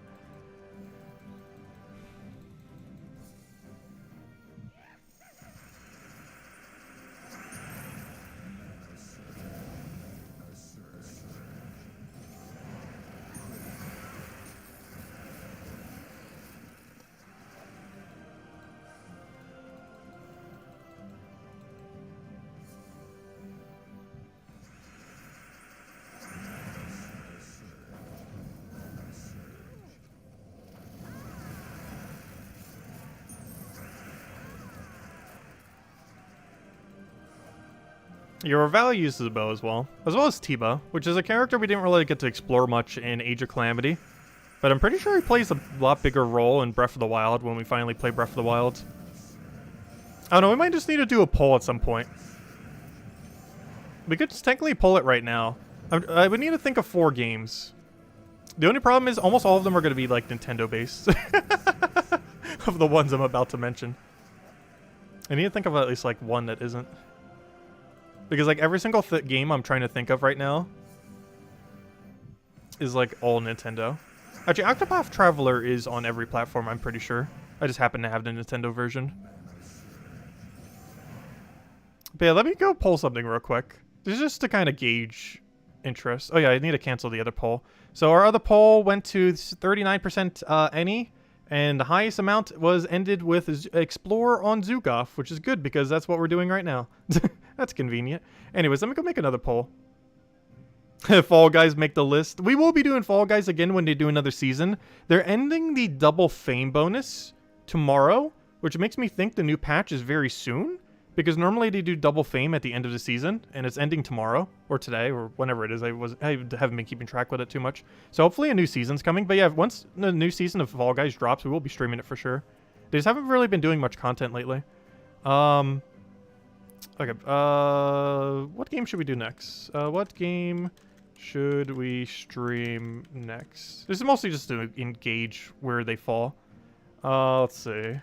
Your Valley uses a bow as well as Tiba, which is a character we didn't really get to explore much in Age of Calamity. But I'm pretty sure he plays a lot bigger role in Breath of the Wild when we finally play Breath of the Wild. I don't know, we might just need to do a poll at some point. We could just technically pull it right now. I would need to think of 4 games. The only problem is almost all of them are going to be like Nintendo based. Of the ones I'm about to mention. I need to think of at least like one that isn't. Because like every single game I'm trying to think of right now is like all Nintendo. Actually, Octopath Traveler is on every platform, I'm pretty sure. I just happen to have the Nintendo version. But yeah, let me go pull something real quick. This is just to kind of gauge interest. Oh yeah, I need to cancel the other poll. So our other poll went to 39% any, and the highest amount was ended with Explore on Zugoff, which is good because that's what we're doing right now. That's convenient. Anyways, let me go make another poll. Fall Guys make the list. We will be doing Fall Guys again when they do another season. They're ending the double fame bonus tomorrow, which makes me think the new patch is very soon. Because normally they do double fame at the end of the season, and it's ending tomorrow, or today, or whenever it is. I haven't been keeping track with it too much. So hopefully a new season's coming. But yeah, once the new season of Fall Guys drops, we will be streaming it for sure. They just haven't really been doing much content lately. Okay, what game should we do next? What game should we stream next? This is mostly just to engage where they fall. Let's see.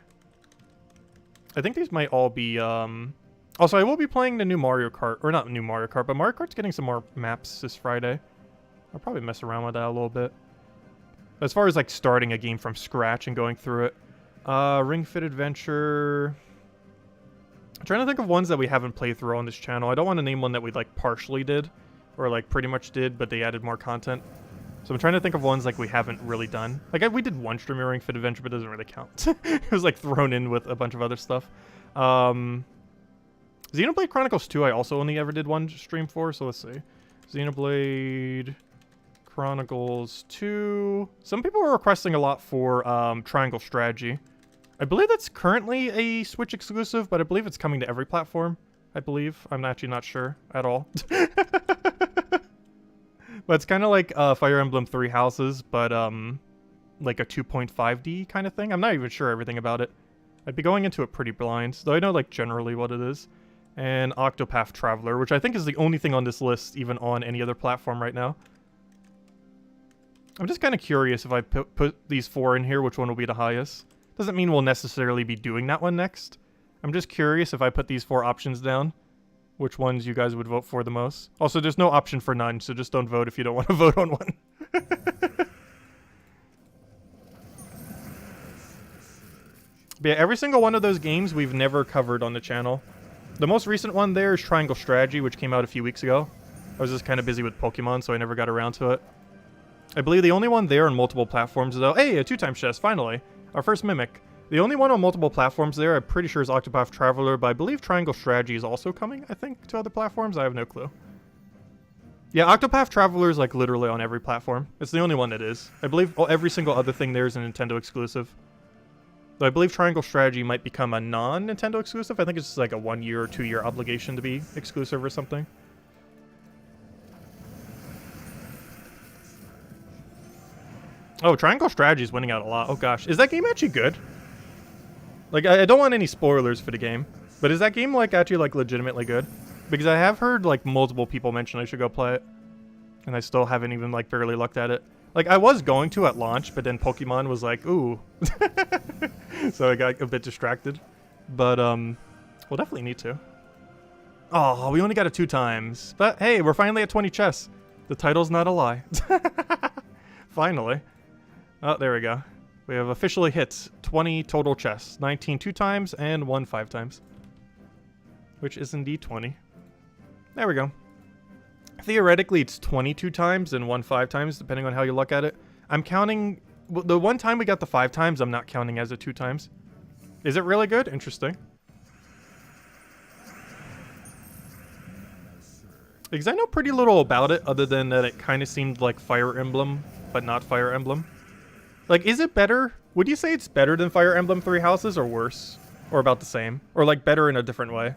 I think these might all be, also I will be playing the new Mario Kart, or not new Mario Kart, but Mario Kart's getting some more maps this Friday. I'll probably mess around with that a little bit. As far as like starting a game from scratch and going through it. Ring Fit Adventure. I'm trying to think of ones that we haven't played through on this channel. I don't want to name one that we like partially did, or like pretty much did, but they added more content. So I'm trying to think of ones like we haven't really done. Like we did one stream of Ring Fit Adventure, but it doesn't really count. It was like thrown in with a bunch of other stuff. Xenoblade Chronicles 2 I also only ever did one stream for, so let's see. Xenoblade Chronicles 2. Some people are requesting a lot for Triangle Strategy. I believe that's currently a Switch exclusive, but I believe it's coming to every platform. I believe. I'm actually not sure at all. But it's kind of like Fire Emblem Three Houses, but like a 2.5D kind of thing. I'm not even sure everything about it. I'd be going into it pretty blind, though I know like generally what it is. And Octopath Traveler, which I think is the only thing on this list, even on any other platform right now. I'm just kind of curious if I put these 4 in here, which one will be the highest. Doesn't mean we'll necessarily be doing that one next. I'm just curious if I put these 4 options down, which ones you guys would vote for the most. Also, there's no option for none, so just don't vote if you don't want to vote on one. But yeah, every single one of those games we've never covered on the channel. The most recent one there is Triangle Strategy, which came out a few weeks ago. I was just kind of busy with Pokemon, so I never got around to it. I believe the only one there on multiple platforms, though... Hey, a 2-time chest, finally! Our first Mimic. The only one on multiple platforms there, I'm pretty sure, is Octopath Traveler, but I believe Triangle Strategy is also coming, I think, to other platforms. I have no clue. Yeah, Octopath Traveler is, like, literally on every platform. It's the only one that is. I believe every single other thing there is a Nintendo exclusive. Though I believe Triangle Strategy might become a non-Nintendo exclusive. I think it's like a 1 year or 2 year obligation to be exclusive or something. Oh, Triangle Strategy is winning out a lot. Oh gosh, is that game actually good? Like, I don't want any spoilers for the game, but is that game like actually like legitimately good? Because I have heard like multiple people mention I should go play it, and I still haven't even like barely looked at it. Like, I was going to at launch, but then Pokemon was like, ooh. So I got a bit distracted. But, we'll definitely need to. Oh, we only got it 2 times. But, hey, we're finally at 20 chests. The title's not a lie. Finally. Oh, there we go. We have officially hit 20 total chests. 19 2 times and 1 5 times. Which is indeed 20. There we go. Theoretically, it's 22 times and 1 5 times, depending on how you look at it. I'm counting... The one time we got the 5 times, I'm not counting as a 2 times. Is it really good? Interesting. Because I know pretty little about it, other than that it kind of seemed like Fire Emblem, but not Fire Emblem. Like, is it better? Would you say it's better than Fire Emblem 3 Houses, or worse? Or about the same? Or, like, better in a different way?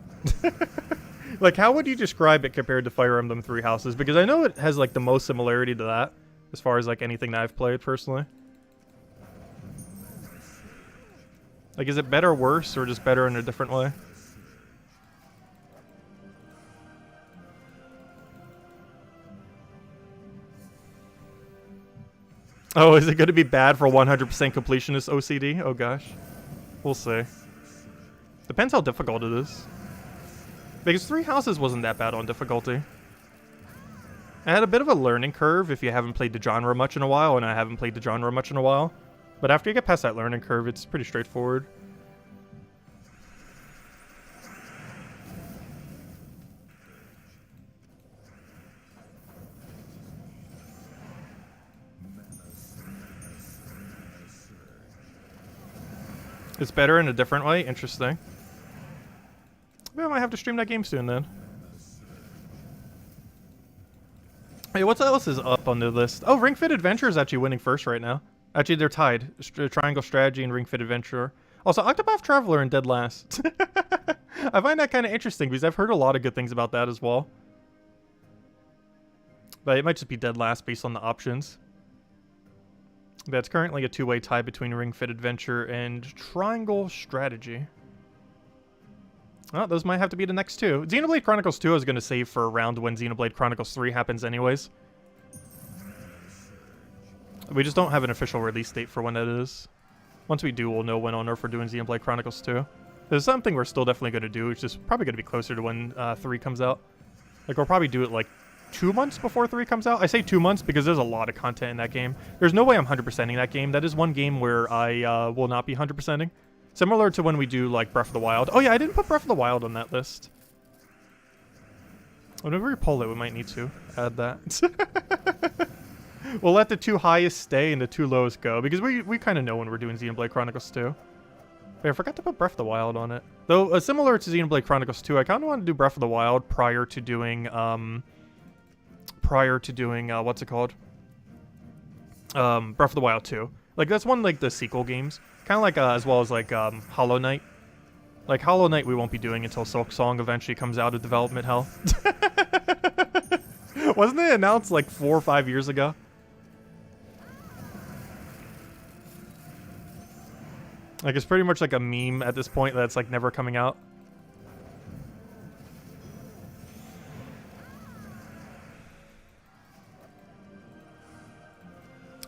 Like, how would you describe it compared to Fire Emblem 3 Houses? Because I know it has, like, the most similarity to that, as far as, like, anything that I've played, personally. Like, is it better, worse, or just better in a different way? Oh, is it going to be bad for 100% completionist OCD? Oh, gosh. We'll see. Depends how difficult it is. Because 3 Houses wasn't that bad on difficulty. It had a bit of a learning curve if you haven't played the genre much in a while, and I haven't played the genre much in a while. But after you get past that learning curve, it's pretty straightforward. It's better in a different way? Interesting. Maybe I might have to stream that game soon then. Hey, what else is up on the list? Oh, Ring Fit Adventure is actually winning first right now. Actually, they're tied. Triangle Strategy and Ring Fit Adventure. Also, Octopath Traveler in dead last. I find that kind of interesting because I've heard a lot of good things about that as well. But it might just be dead last based on the options. That's currently a 2-way tie between Ring Fit Adventure and Triangle Strategy. Oh, those might have to be the next 2. Xenoblade Chronicles 2 I was going to save for around when Xenoblade Chronicles 3 happens anyways. We just don't have an official release date for when that is. Once we do, we'll know when on Earth we're doing Xenoblade Chronicles 2. There's something we're still definitely going to do, which is probably going to be closer to when 3 comes out. Like, we'll probably do it like 2 months before 3 comes out. I say 2 months because there's a lot of content in that game. There's no way I'm 100%ing that game. That is one game where I will not be 100%ing. Similar to when we do, like, Breath of the Wild. Oh, yeah, I didn't put Breath of the Wild on that list. Whenever we pull it, we might need to add that. We'll let the 2 highest stay and the 2 lowest go, because we kind of know when we're doing Xenoblade Chronicles 2. Wait, I forgot to put Breath of the Wild on it. Though, similar to Xenoblade Chronicles 2, I kind of want to do Breath of the Wild prior to doing, what's it called? Breath of the Wild 2. Like, that's one, like, the sequel games. Kind of like, as well as, like, Hollow Knight. Like, Hollow Knight we won't be doing until Silk Song eventually comes out of development hell. Wasn't it announced, like, 4 or 5 years ago? Like, it's pretty much like a meme at this point that's, like, never coming out.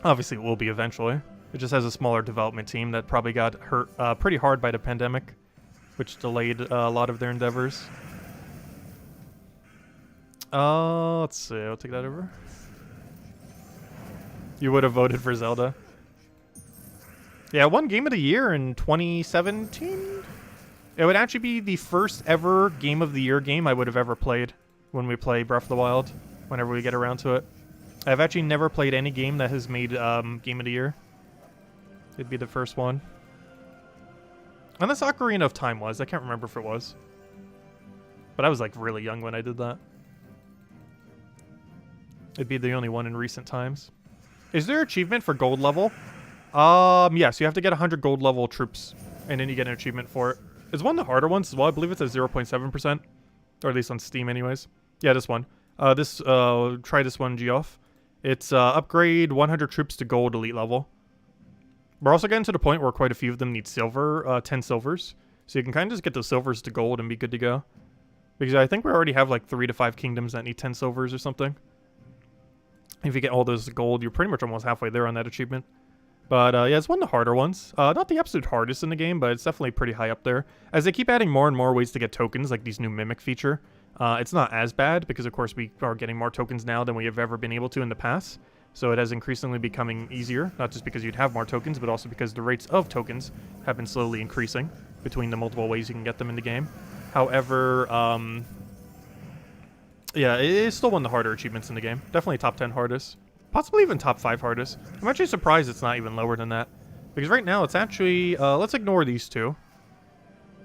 Obviously, it will be eventually. It just has a smaller development team that probably got hurt pretty hard by the pandemic, which delayed a lot of their endeavors. Let's see. I'll take that over. You would have voted for Zelda. Yeah, won Game of the Year in 2017. It would actually be the first ever Game of the Year game I would have ever played when we play Breath of the Wild, whenever we get around to it. I've actually never played any game that has made Game of the Year. It'd be the first one. Unless Ocarina of Time was. I can't remember if it was. But I was, like, really young when I did that. It'd be the only one in recent times. Is there achievement for gold level? Yeah, so you have to get 100 gold level troops, and then you get an achievement for it. It's one of the harder ones as well. I believe it's at 0.7%, or at least on Steam anyways. Yeah, this one. Try this one, Geoff. It's upgrade 100 troops to gold elite level. We're also getting to the point where quite a few of them need silver, 10 silvers. So you can kind of just get the silvers to gold and be good to go. Because I think we already have like 3 to 5 kingdoms that need 10 silvers or something. If you get all those gold, you're pretty much almost halfway there on that achievement. But yeah, it's one of the harder ones. Not the absolute hardest in the game, but it's definitely pretty high up there. As they keep adding more and more ways to get tokens, like these new Mimic feature, it's not as bad, because of course we are getting more tokens now than we have ever been able to in the past. So it has increasingly becoming easier, not just because you'd have more tokens, but also because the rates of tokens have been slowly increasing between the multiple ways you can get them in the game. However, yeah, it is still one of the harder achievements in the game. Definitely top 10 hardest. Possibly even top 5 hardest. I'm actually surprised it's not even lower than that. Because right now it's actually, let's ignore these two.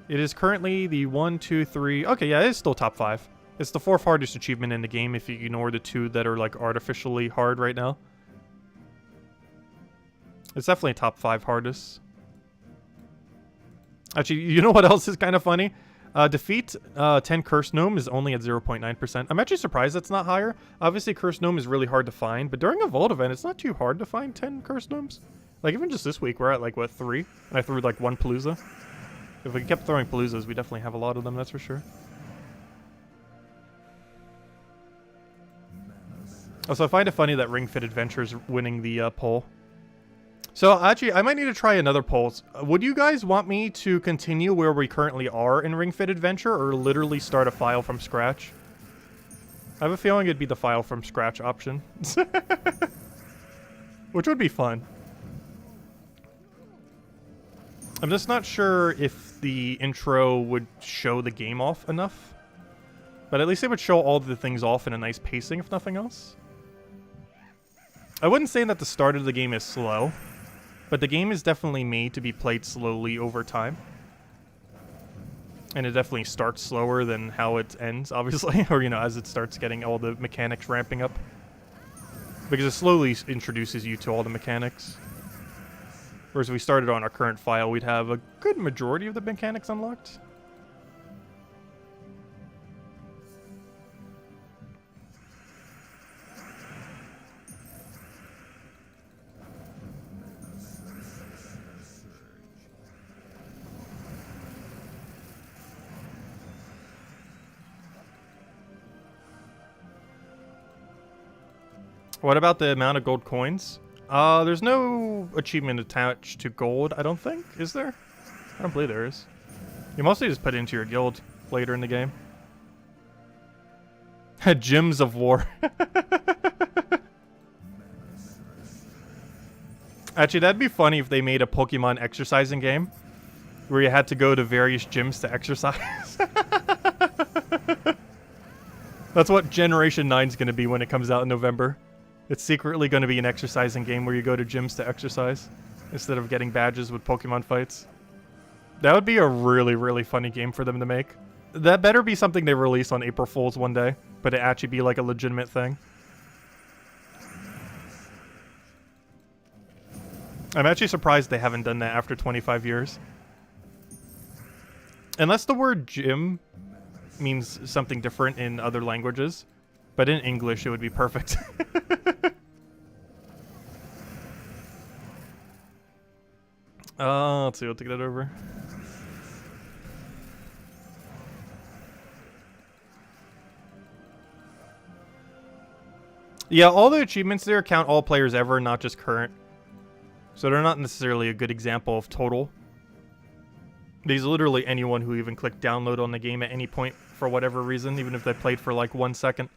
It is currently the 1, 2, 3, okay, yeah, it is still top 5. It's the 4th hardest achievement in the game if you ignore the 2 that are like artificially hard right now. It's definitely top 5 hardest. Actually, you know what else is kind of funny? Defeat 10 Cursed Gnome is only at 0.9%. I'm actually surprised that's not higher. Obviously, Cursed Gnome is really hard to find, but during a Vault event, it's not too hard to find 10 Cursed Gnomes. Like, even just this week, we're at, like, what, 3? And I threw, like, 1 Palooza. If we kept throwing Paloozas, we definitely have a lot of them, that's for sure. Also, I find it funny that Ring Fit Adventure's winning the poll. So, actually, I might need to try another poll. Would you guys want me to continue where we currently are in Ring Fit Adventure, or literally start a file from scratch? I have a feeling it'd be the file from scratch option. Which would be fun. I'm just not sure if the intro would show the game off enough. But at least it would show all the things off in a nice pacing, if nothing else. I wouldn't say that the start of the game is slow. But the game is definitely made to be played slowly over time. And it definitely starts slower than how it ends, obviously. Or, you know, as it starts getting all the mechanics ramping up. Because it slowly introduces you to all the mechanics. Whereas if we started on our current file, we'd have a good majority of the mechanics unlocked. What about the amount of gold coins? There's no achievement attached to gold, I don't think. Is there? I don't believe there is. You mostly just put it into your guild later in the game. Gyms of War. Actually, that'd be funny if they made a Pokemon exercising game. Where you had to go to various gyms to exercise. That's what Generation 9's gonna be when it comes out in November. It's secretly going to be an exercising game where you go to gyms to exercise instead of getting badges with Pokemon fights. That would be a really, really funny game for them to make. That better be something they release on April Fool's one day, but it actually be like a legitimate thing. I'm actually surprised they haven't done that after 25 years. Unless the word gym means something different in other languages. But in English, it would be perfect. Let's see, we'll take that over. Yeah, all the achievements there count all players ever, not just current. So they're not necessarily a good example of total. These literally anyone who even clicked download on the game at any point for whatever reason, even if they played for like 1 second.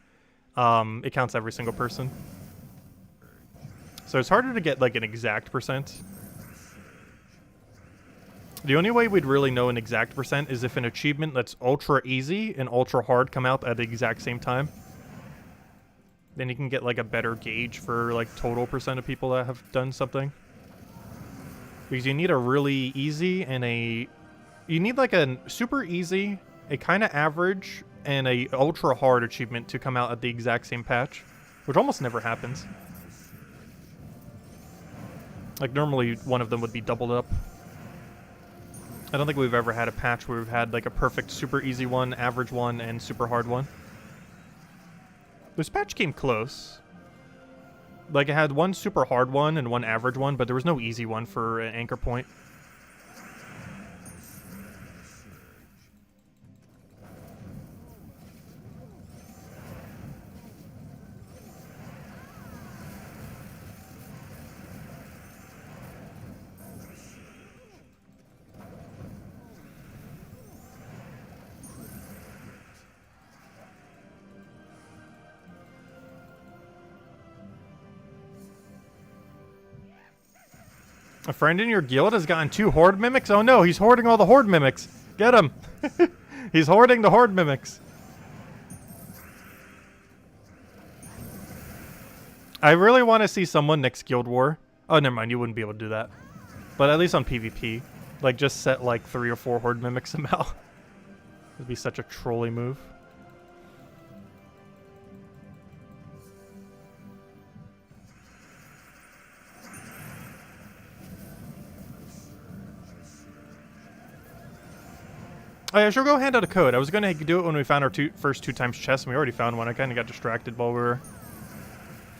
It counts every single person. So it's harder to get like an exact percent. The only way we'd really know an exact percent is if an achievement that's ultra easy and ultra hard come out at the exact same time. Then you can get like a better gauge for like total percent of people that have done something. Because you need a really easy and a... You need like a super easy, a kind of average, and a ultra hard achievement to come out at the exact same patch, which almost never happens. Like, normally one of them would be doubled up. I don't think we've ever had a patch where we've had, like, a perfect super easy one, average one, and super hard one. This patch came close. Like, it had one super hard one and one average one, but there was no easy one for an anchor point. A friend in your guild has gotten 2 horde mimics? Oh no, he's hoarding all the horde mimics. Get him. He's hoarding the horde mimics. I really want to see someone next Guild War. Oh, never mind, you wouldn't be able to do that. But at least on PvP. Like, just set like 3 or 4 horde mimics somehow. It'd be such a trolly move. Oh yeah, sure, go hand out a code. I was going to do it when we found our first 2 times chest, and we already found one. I kind of got distracted while we were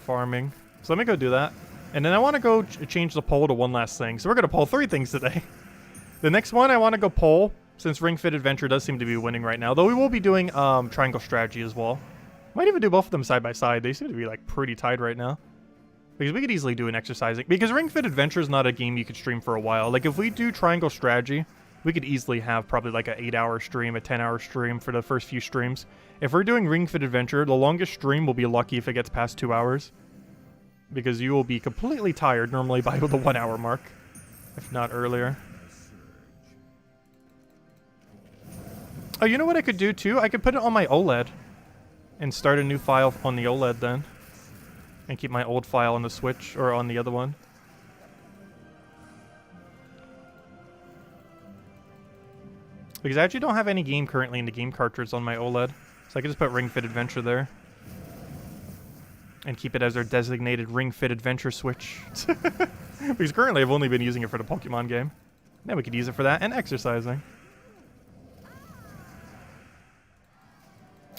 farming. So let me go do that. And then I want to go change the poll to one last thing. So we're going to poll 3 things today. The next one I want to go poll, since Ring Fit Adventure does seem to be winning right now. Though we will be doing Triangle Strategy as well. Might even do both of them side by side. They seem to be like pretty tied right now. Because we could easily do an exercising. Because Ring Fit Adventure is not a game you could stream for a while. Like if we do Triangle Strategy, we could easily have probably like an 8-hour stream, a 10-hour stream for the first few streams. If we're doing Ring Fit Adventure, the longest stream will be lucky if it gets past 2 hours. Because you will be completely tired normally by the 1 hour mark. If not earlier. Oh, you know what I could do too? I could put it on my OLED. And start a new file on the OLED then. And keep my old file on the Switch, or on the other one. Because I actually don't have any game currently in the game cartridge on my OLED. So I can just put Ring Fit Adventure there. And keep it as our designated Ring Fit Adventure Switch. Because currently I've only been using it for the Pokemon game. Now we could use it for that and exercising.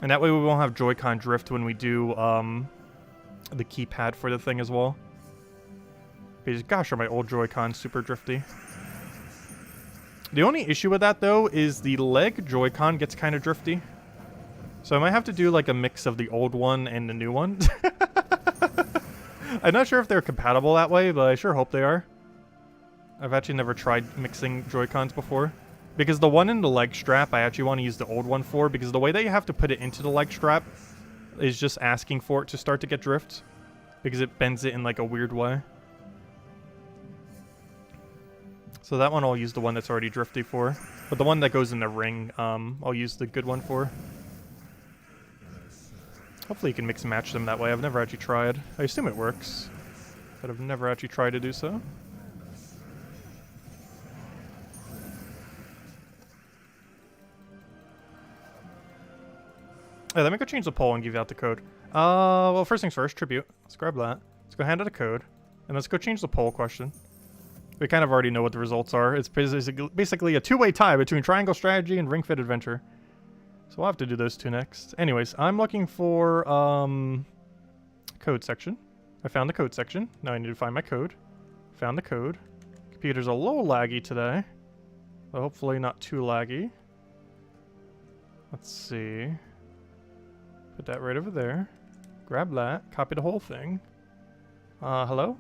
And that way we won't have Joy-Con drift when we do the keypad for the thing as well. Because gosh, are my old Joy-Con super drifty. The only issue with that, though, is the leg Joy-Con gets kind of drifty. So I might have to do, like, a mix of the old one and the new one. I'm not sure if they're compatible that way, but I sure hope they are. I've actually never tried mixing Joy-Cons before. Because the one in the leg strap, I actually want to use the old one for, because the way that you have to put it into the leg strap is just asking for it to start to get drift. Because it bends it in, like, a weird way. So that one I'll use the one that's already drifty for. But the one that goes in the ring, I'll use the good one for. Hopefully you can mix and match them that way. I've never actually tried. I assume it works. But I've never actually tried to do so. Hey, let me go change the poll and give you out the code. Well, first things first, tribute. Let's grab that. Let's go hand out a code. And let's go change the poll question. We kind of already know what the results are. It's basically a 2-way tie between Triangle Strategy and Ring Fit Adventure. So we'll have to do those 2 next. Anyways, I'm looking for code section. I found the code section. Now I need to find my code. Found the code. Computer's a little laggy today. But hopefully not too laggy. Let's see. Put that right over there. Grab that. Copy the whole thing. Hello?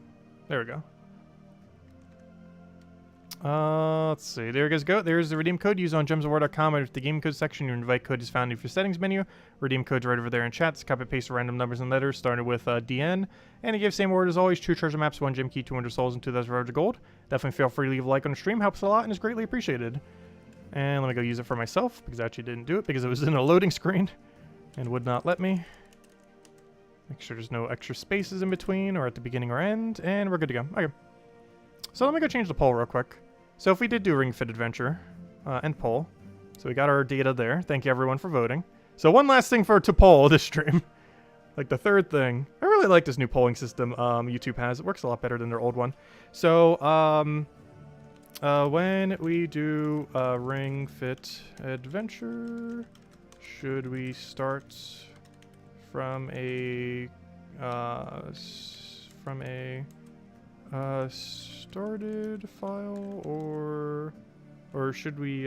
There we go. Let's see. There you guys go. There's the redeem code. Use on gemsofwar.com. Under the game code section, your invite code is found in your settings menu. Redeem code's right over there in chat. Copy paste random numbers and letters, starting with DN. And you give same word as always: 2 treasure maps, 1 gem key, 200 souls, and 2,000 roads of gold. Definitely feel free to leave a like on the stream. Helps a lot and is greatly appreciated. And let me go use it for myself, because I actually didn't do it because it was in a loading screen and would not let me. Make sure there's no extra spaces in between or at the beginning or end, and we're good to go. Okay. So let me go change the poll real quick. So if we did do Ring Fit Adventure, and poll, so we got our data there. Thank you everyone for voting. So one last thing to poll this stream. Like the 3rd thing. I really really like this new polling system YouTube has. It works a lot better than their old one. So, when we do Ring Fit Adventure, should we start from a started file, or should we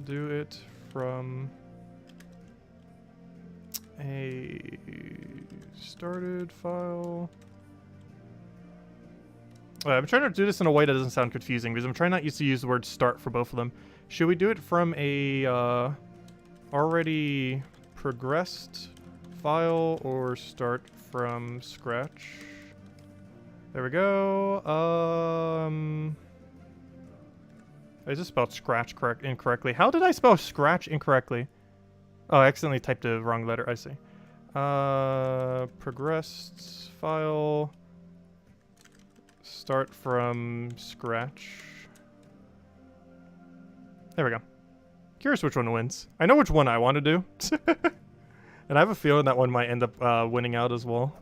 do it from a started file? I'm trying to do this in a way that doesn't sound confusing, because I'm trying not to use the word start for both of them. Should we do it from a already progressed file, or start from scratch? There we go. I just spelled scratch incorrectly. How did I spell scratch incorrectly? Oh, I accidentally typed the wrong letter. I see. Progressed file. Start from scratch. There we go. Curious which one wins. I know which one I want to do. And I have a feeling that one might end up winning out as well.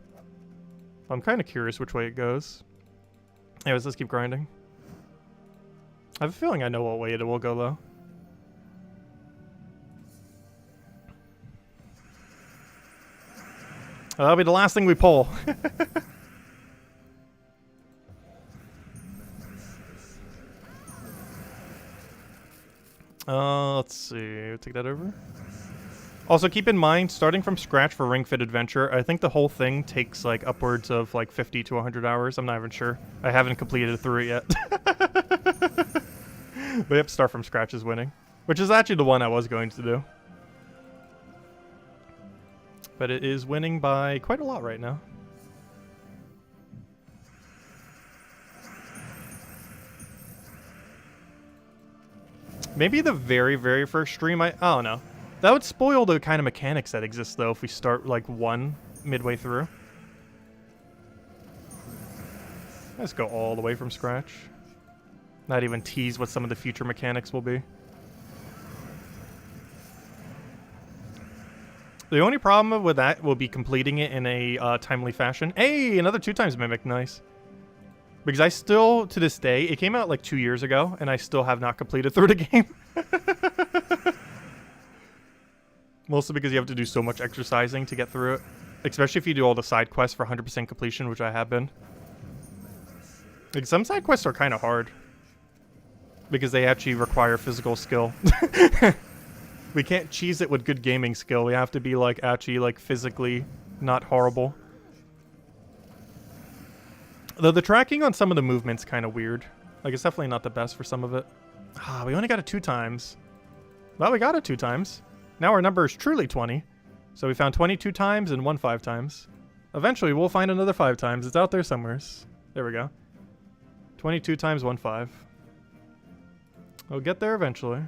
I'm kind of curious which way it goes. Anyways, let's keep grinding. I have a feeling I know what way it will go, though. That'll be the last thing we pull. Let's see. Take that over. Also, keep in mind, starting from scratch for Ring Fit Adventure, I think the whole thing takes like upwards of like 50 to 100 hours. I'm not even sure. I haven't completed it through it yet. But yep, start from scratch is winning. Which is actually the one I was going to do. But it is winning by quite a lot right now. Maybe the very, very first stream, I don't know. That would spoil the kind of mechanics that exist, though, if we start, like, one midway through. Let's go all the way from scratch. Not even tease what some of the future mechanics will be. The only problem with that will be completing it in a timely fashion. Hey, another 2x mimic, nice. Because I still, to this day, it came out like 2 years ago, and I still have not completed through the game. Mostly because you have to do so much exercising to get through it. Especially if you do all the side quests for 100% completion, which I have been. Like, some side quests are kind of hard. Because they actually require physical skill. We can't cheese it with good gaming skill. We have to be, like, actually, like, physically not horrible. Though the tracking on some of the movement's kind of weird. Like, it's definitely not the best for some of it. Ah, we only got it 2x. Well, we got it 2x. Now our number is truly 20. So we found 22 times and 1 5x. Eventually, we'll find another 5x. It's out there somewhere. There we go. 22 times 1 5. We'll get there eventually.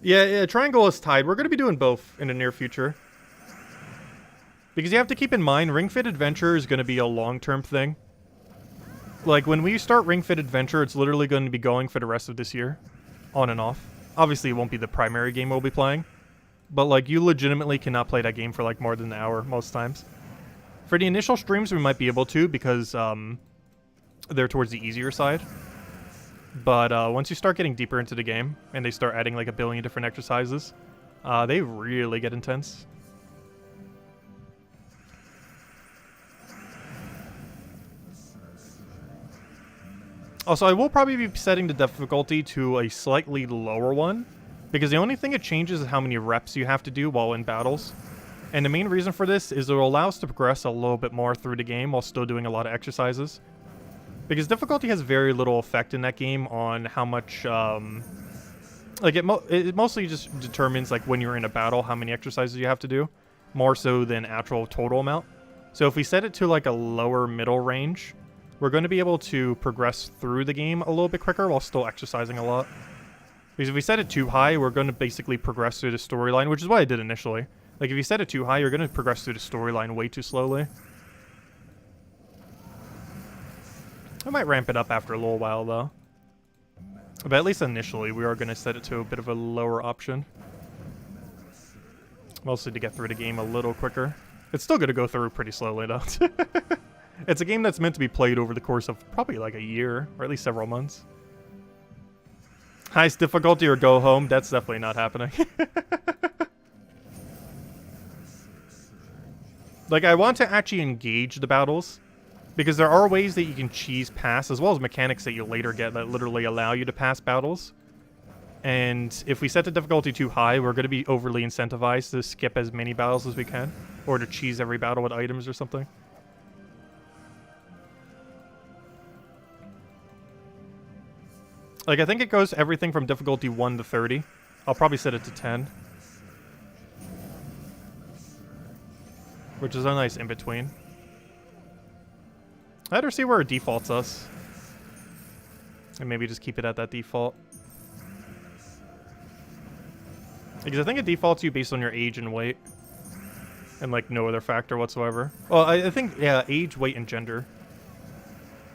Yeah, Triangle is tied. We're going to be doing both in the near future. Because you have to keep in mind, Ring Fit Adventure is going to be a long-term thing. Like, when we start Ring Fit Adventure, it's literally going to be going for the rest of this year. On and off. Obviously, it won't be the primary game we'll be playing. But, like, you legitimately cannot play that game for, like, more than an hour most times. For the initial streams, we might be able to, because they're towards the easier side. But once you start getting deeper into the game, and they start adding, like, a billion different exercises, they really get intense. Also, I will probably be setting the difficulty to a slightly lower one, because the only thing it changes is how many reps you have to do while in battles. And the main reason for this is it will allow us to progress a little bit more through the game while still doing a lot of exercises. Because difficulty has very little effect in that game on how much, like, it mostly just determines, like, when you're in a battle, how many exercises you have to do, more so than actual total amount. So if we set it to, like, a lower middle range, we're going to be able to progress through the game a little bit quicker while still exercising a lot. Because if we set it too high, we're going to basically progress through the storyline, which is what I did initially. Like, if you set it too high, you're going to progress through the storyline way too slowly. I might ramp it up after a little while, though. But at least initially, we are going to set it to a bit of a lower option. Mostly to get through the game a little quicker. It's still going to go through pretty slowly, though. It's a game that's meant to be played over the course of probably like a year, or at least several months. Highest difficulty or go home? That's definitely not happening. Like, I want to actually engage the battles, because there are ways that you can cheese past, as well as mechanics that you later get that literally allow you to pass battles. And if we set the difficulty too high, we're going to be overly incentivized to skip as many battles as we can, or to cheese every battle with items or something. Like, I think it goes everything from difficulty 1 to 30. I'll probably set it to 10. Which is a nice in-between. I'd rather see where it defaults us. And maybe just keep it at that default. Because I think it defaults you based on your age and weight. And, like, no other factor whatsoever. Well, I think, yeah, age, weight, and gender.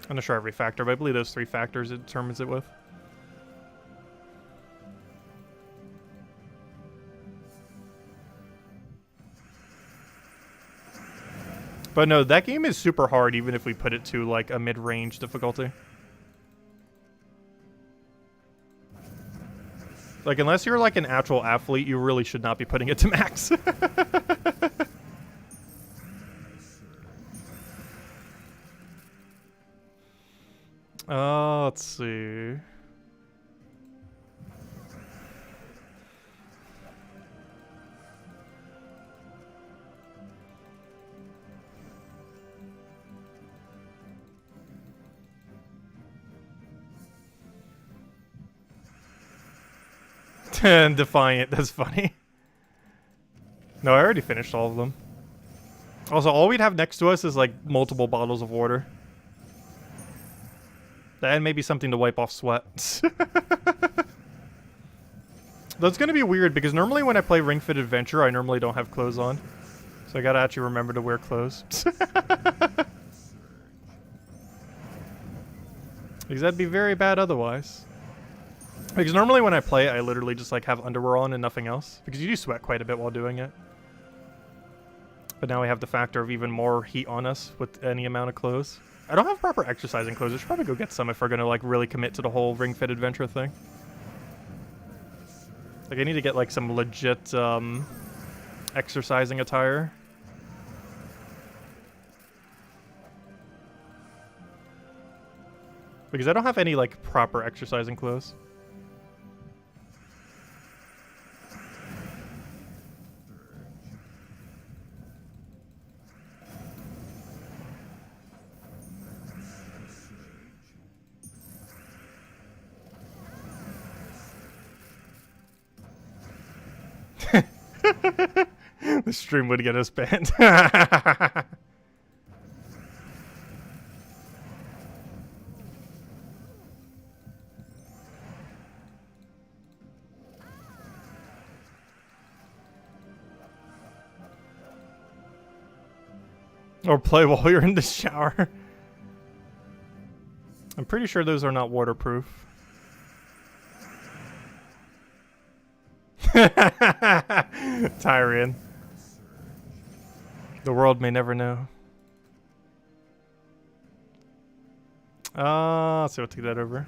I'm not sure every factor, but I believe those 3 factors it determines it with. But no, that game is super hard even if we put it to, like, a mid-range difficulty. Like, unless you're, like, an actual athlete, you really should not be putting it to max. Let's see. Defiant, that's funny. No, I already finished all of them. Also, all we'd have next to us is, like, multiple bottles of water. And maybe something to wipe off sweat. That's gonna be weird, because normally when I play Ring Fit Adventure, I normally don't have clothes on. So I gotta actually remember to wear clothes. Because that'd be very bad otherwise. Because normally when I play, I literally just, like, have underwear on and nothing else. Because you do sweat quite a bit while doing it. But now we have the factor of even more heat on us with any amount of clothes. I don't have proper exercising clothes. I should probably go get some if we're going to, like, really commit to the whole Ring Fit Adventure thing. Like, I need to get, like, some legit, exercising attire. Because I don't have any, like, proper exercising clothes. The stream would get us banned. Or play while you're in the shower. I'm pretty sure those are not waterproof. Tyrion. The world may never know. Let's see what to get that over.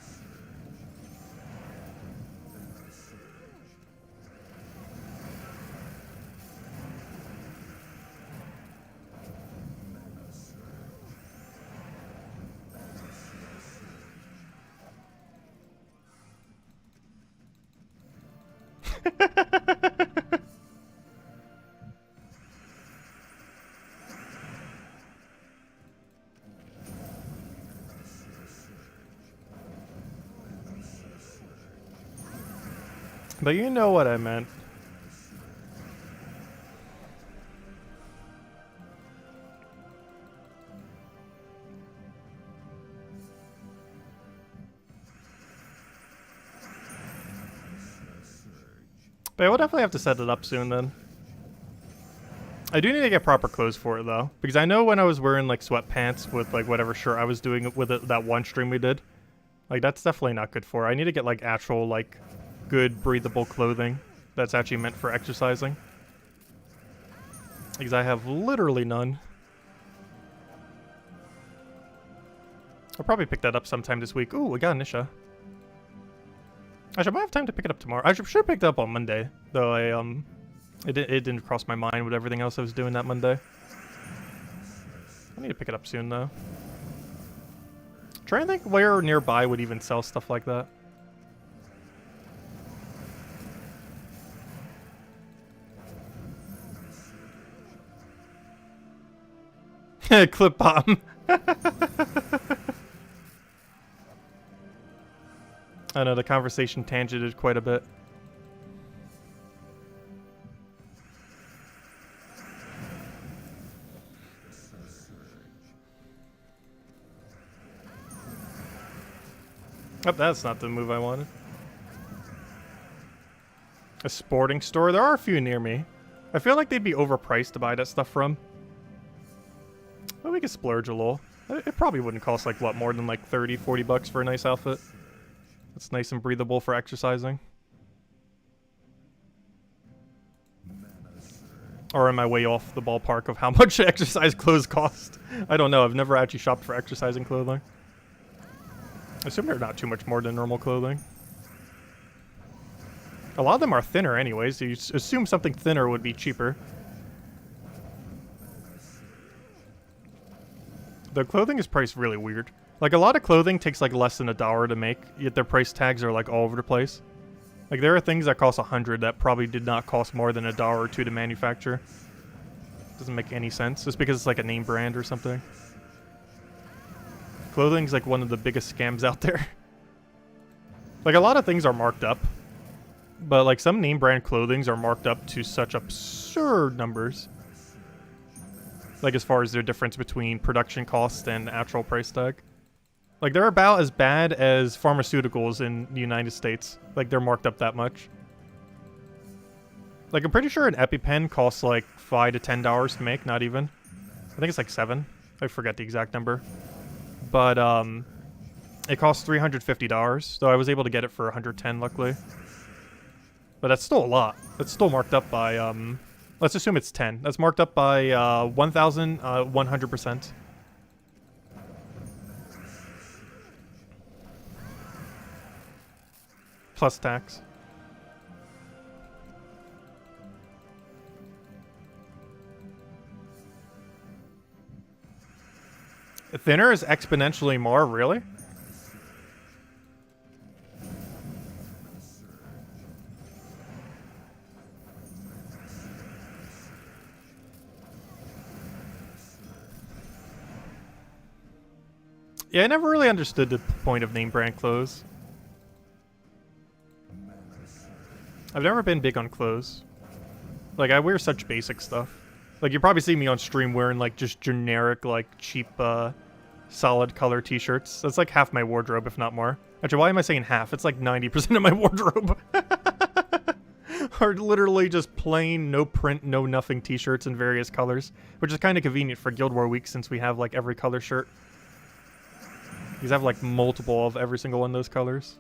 But you know what I meant. But we'll definitely have to set it up soon then. I do need to get proper clothes for it though. Because I know when I was wearing like sweatpants with like whatever shirt I was doing with it, that one stream we did. Like that's definitely not good for it. I need to get like actual like good breathable clothing that's actually meant for exercising. Because I have literally none. I'll probably pick that up sometime this week. Ooh, we got an Isha. Actually, I might have time to pick it up tomorrow. I should pick it up on Monday, though. It didn't cross my mind with everything else I was doing that Monday. I need to pick it up soon, though. Trying to think where nearby would even sell stuff like that. Clip bomb. I know the conversation tangented quite a bit. Oh, that's not the move I wanted. A sporting store? There are a few near me. I feel like they'd be overpriced to buy that stuff from. But we could splurge a little. It probably wouldn't cost like, what, more than like 30, 40 bucks for a nice outfit. It's nice and breathable for exercising. Or am I way off the ballpark of how much exercise clothes cost? I don't know. I've never actually shopped for exercising clothing. I assume they're not too much more than normal clothing. A lot of them are thinner anyways, so you assume something thinner would be cheaper. The clothing is priced really weird. Like, a lot of clothing takes like less than $1 to make, yet their price tags are like all over the place. Like, there are things that cost $100 that probably did not cost more than $1 or $2 to manufacture. Doesn't make any sense, just because it's like a name brand or something. Clothing's like one of the biggest scams out there. Like, a lot of things are marked up, but like some name brand clothings are marked up to such absurd numbers. Like, as far as their difference between production cost and actual price tag. Like, they're about as bad as pharmaceuticals in the United States. Like, they're marked up that much. Like, I'm pretty sure an EpiPen costs like $5 to $10 to make, not even. I think it's like $7. I forget the exact number. But, it costs $350, so I was able to get it for $110, luckily. But that's still a lot. That's still marked up by, let's assume it's 10. That's marked up by 1,100%. Plus tax. Thinner is exponentially more, really? Yeah, I never really understood the point of name brand clothes. I've never been big on clothes. Like, I wear such basic stuff. Like, you probably see me on stream wearing, like, just generic, like, cheap, solid color t-shirts. That's like half my wardrobe, if not more. Actually, why am I saying half? It's like 90% of my wardrobe. Are literally just plain, no print, no nothing t-shirts in various colors. Which is kind of convenient for Guild War Week since we have, like, every color shirt. Because I have, like, multiple of every single one of those colors.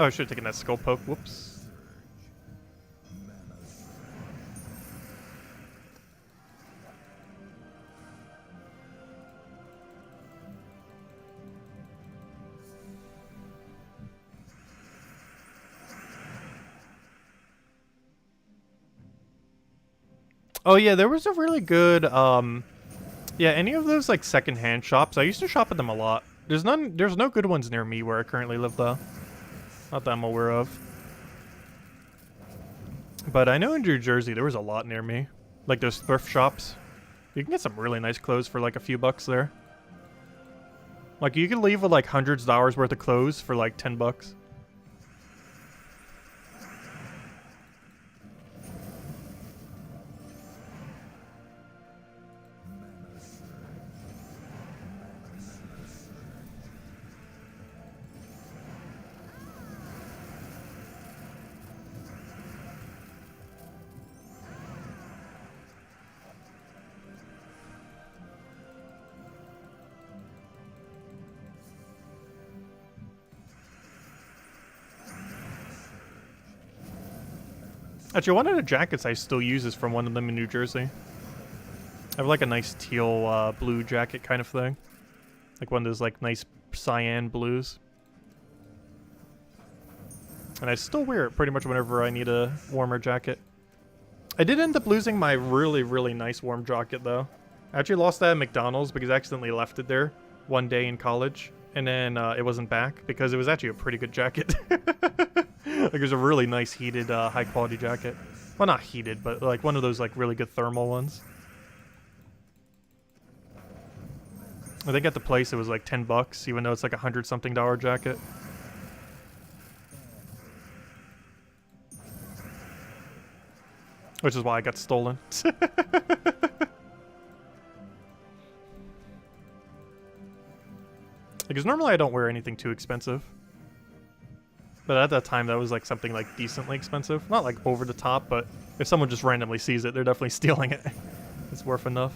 Oh, I should have taken that skull poke. Whoops. Oh yeah, there was a really good, yeah, any of those like secondhand shops. I used to shop at them a lot. There's no good ones near me where I currently live though. Not that I'm aware of. But I know in New Jersey there was a lot near me. Like those thrift shops. You can get some really nice clothes for like a few bucks there. Like you can leave with like hundreds of dollars worth of clothes for like 10 bucks. Actually, one of the jackets I still use is from one of them in New Jersey. I have like a nice teal blue jacket kind of thing. Like one of those like nice cyan blues. And I still wear it pretty much whenever I need a warmer jacket. I did end up losing my really, really nice warm jacket though. I actually lost that at McDonald's because I accidentally left it there one day in college. And then it wasn't back because it was actually a pretty good jacket. Like it was a really nice heated, high quality jacket. Well, not heated, but like one of those like really good thermal ones. I think at the place it was like 10 bucks, even though it's like $100-something jacket. Which is why I got stolen. Because normally I don't wear anything too expensive. But at that time, that was like something like decently expensive. Not like over the top, but if someone just randomly sees it, they're definitely stealing it. It's worth enough.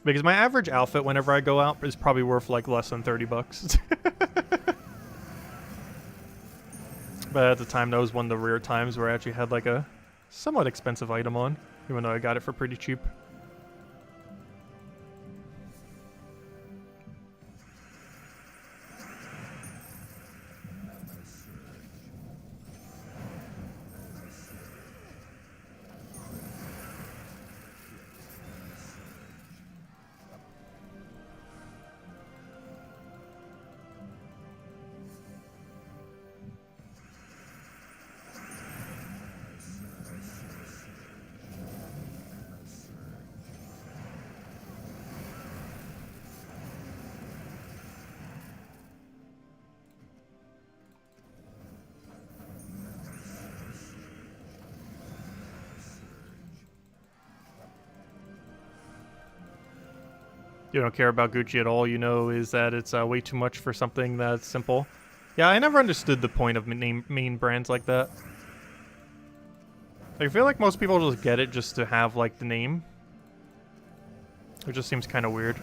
Because my average outfit whenever I go out is probably worth like less than 30 bucks. But at the time, that was one of the rare times where I actually had like a somewhat expensive item on, even though I got it for pretty cheap. You don't care about Gucci at all, you know, is that it's way too much for something that's simple. Yeah, I never understood the point of main brands like that. I feel like most people just get it just to have, like, the name. It just seems kind of weird.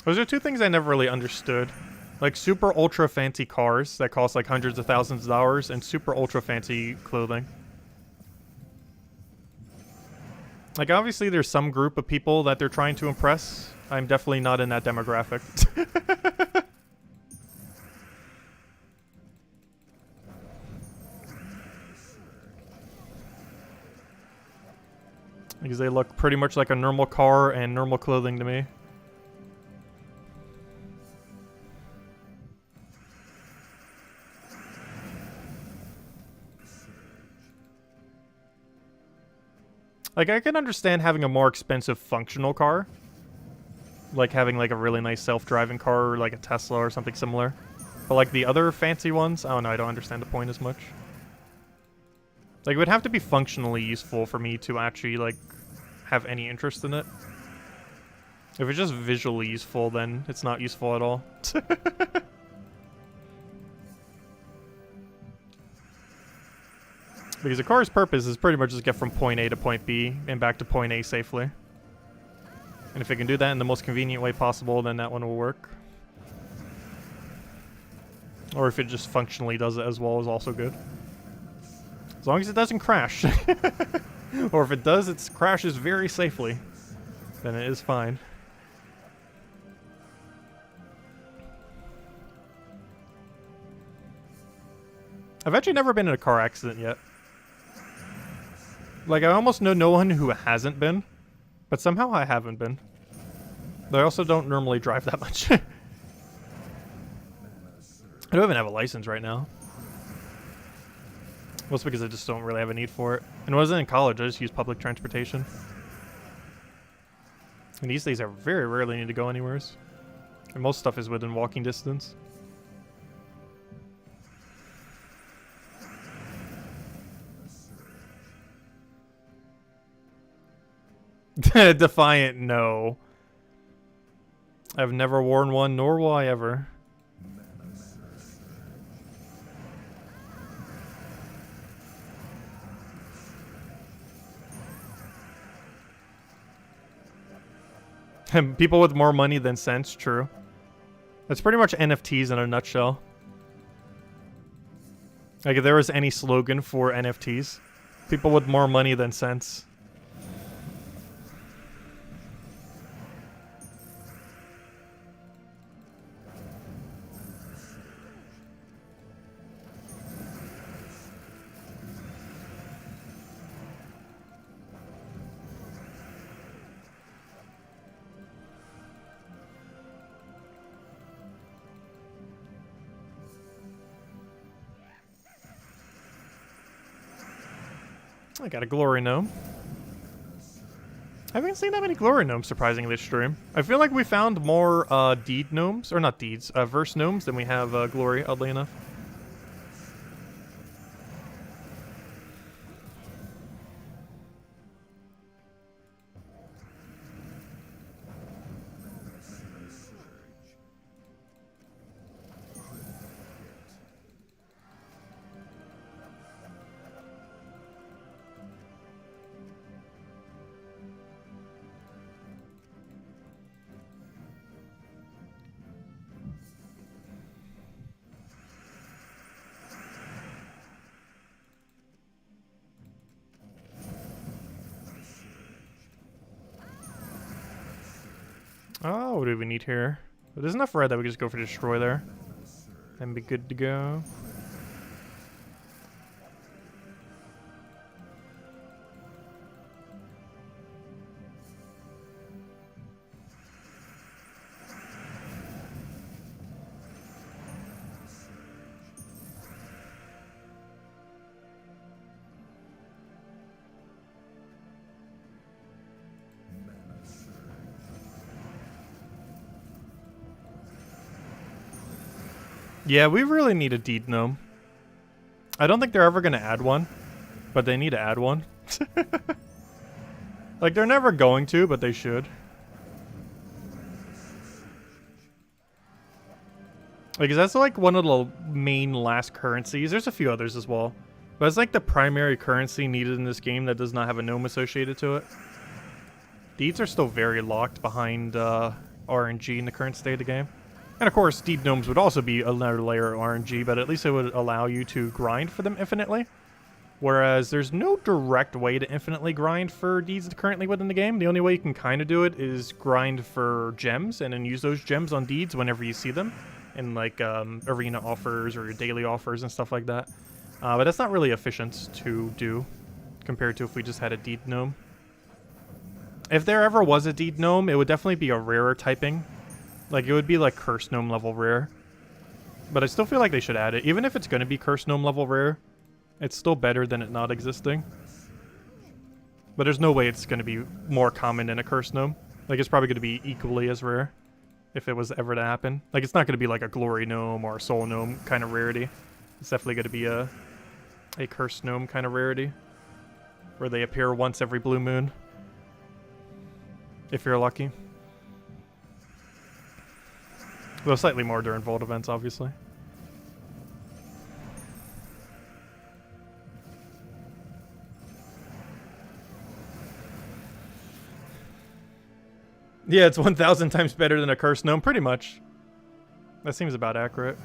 Those are two things I never really understood. Like super ultra fancy cars that cost like hundreds of thousands of dollars and super ultra fancy clothing. Like obviously there's some group of people that they're trying to impress. I'm definitely not in that demographic. Because they look pretty much like a normal car and normal clothing to me. Like, I can understand having a more expensive functional car. Like having, like, a really nice self-driving car or, like, a Tesla or something similar. But, like, the other fancy ones, I don't know, I don't understand the point as much. Like, it would have to be functionally useful for me to actually, like, have any interest in it. If it's just visually useful, then it's not useful at all. Because a car's purpose is pretty much just get from point A to point B and back to point A safely. And if it can do that in the most convenient way possible, then that one will work. Or if it just functionally does it as well is also good. As long as it doesn't crash. Or if it does, it crashes very safely. Then it is fine. I've actually never been in a car accident yet. Like, I almost know no one who hasn't been, but somehow I haven't been. But I also don't normally drive that much. I don't even have a license right now. Mostly because I just don't really have a need for it. And when I was in college, I just used public transportation. And these days I very rarely need to go anywhere. And most stuff is within walking distance. Defiant, no. I've never worn one, nor will I ever. People with more money than sense, true. That's pretty much NFTs in a nutshell. Like, if there was any slogan for NFTs, people with more money than sense. I got a glory gnome. I haven't seen that many glory gnomes, surprisingly, this stream. I feel like we found more deed gnomes, or not deeds, verse gnomes than we have glory, oddly enough. Oh, what do we need here? Well, there's enough red that we can just go for destroy there. And be good to go. Yeah, we really need a deed gnome. I don't think they're ever going to add one, but they need to add one. Like, they're never going to, but they should. Like, that's like one of the main last currencies. There's a few others as well. But it's like the primary currency needed in this game that does not have a gnome associated to it. Deeds are still very locked behind RNG in the current state of the game. And of course, deed gnomes would also be another layer of RNG, but at least it would allow you to grind for them infinitely. Whereas there's no direct way to infinitely grind for deeds currently within the game. The only way you can kind of do it is grind for gems and then use those gems on deeds whenever you see them in like arena offers or daily offers and stuff like that. But that's not really efficient to do compared to if we just had a deed gnome. If there ever was a deed gnome, it would definitely be a rarer typing. Like, it would be like Curse Gnome level rare. But I still feel like they should add it. Even if it's going to be Curse Gnome level rare, it's still better than it not existing. But there's no way it's going to be more common than a Curse Gnome. Like, it's probably going to be equally as rare if it was ever to happen. Like, it's not going to be like a Glory Gnome or a Soul Gnome kind of rarity. It's definitely going to be a Curse Gnome kind of rarity. Where they appear once every blue moon. If you're lucky. Though slightly more during Vault events, obviously. Yeah, it's 1,000 times better than a Curse Gnome, pretty much. That seems about accurate.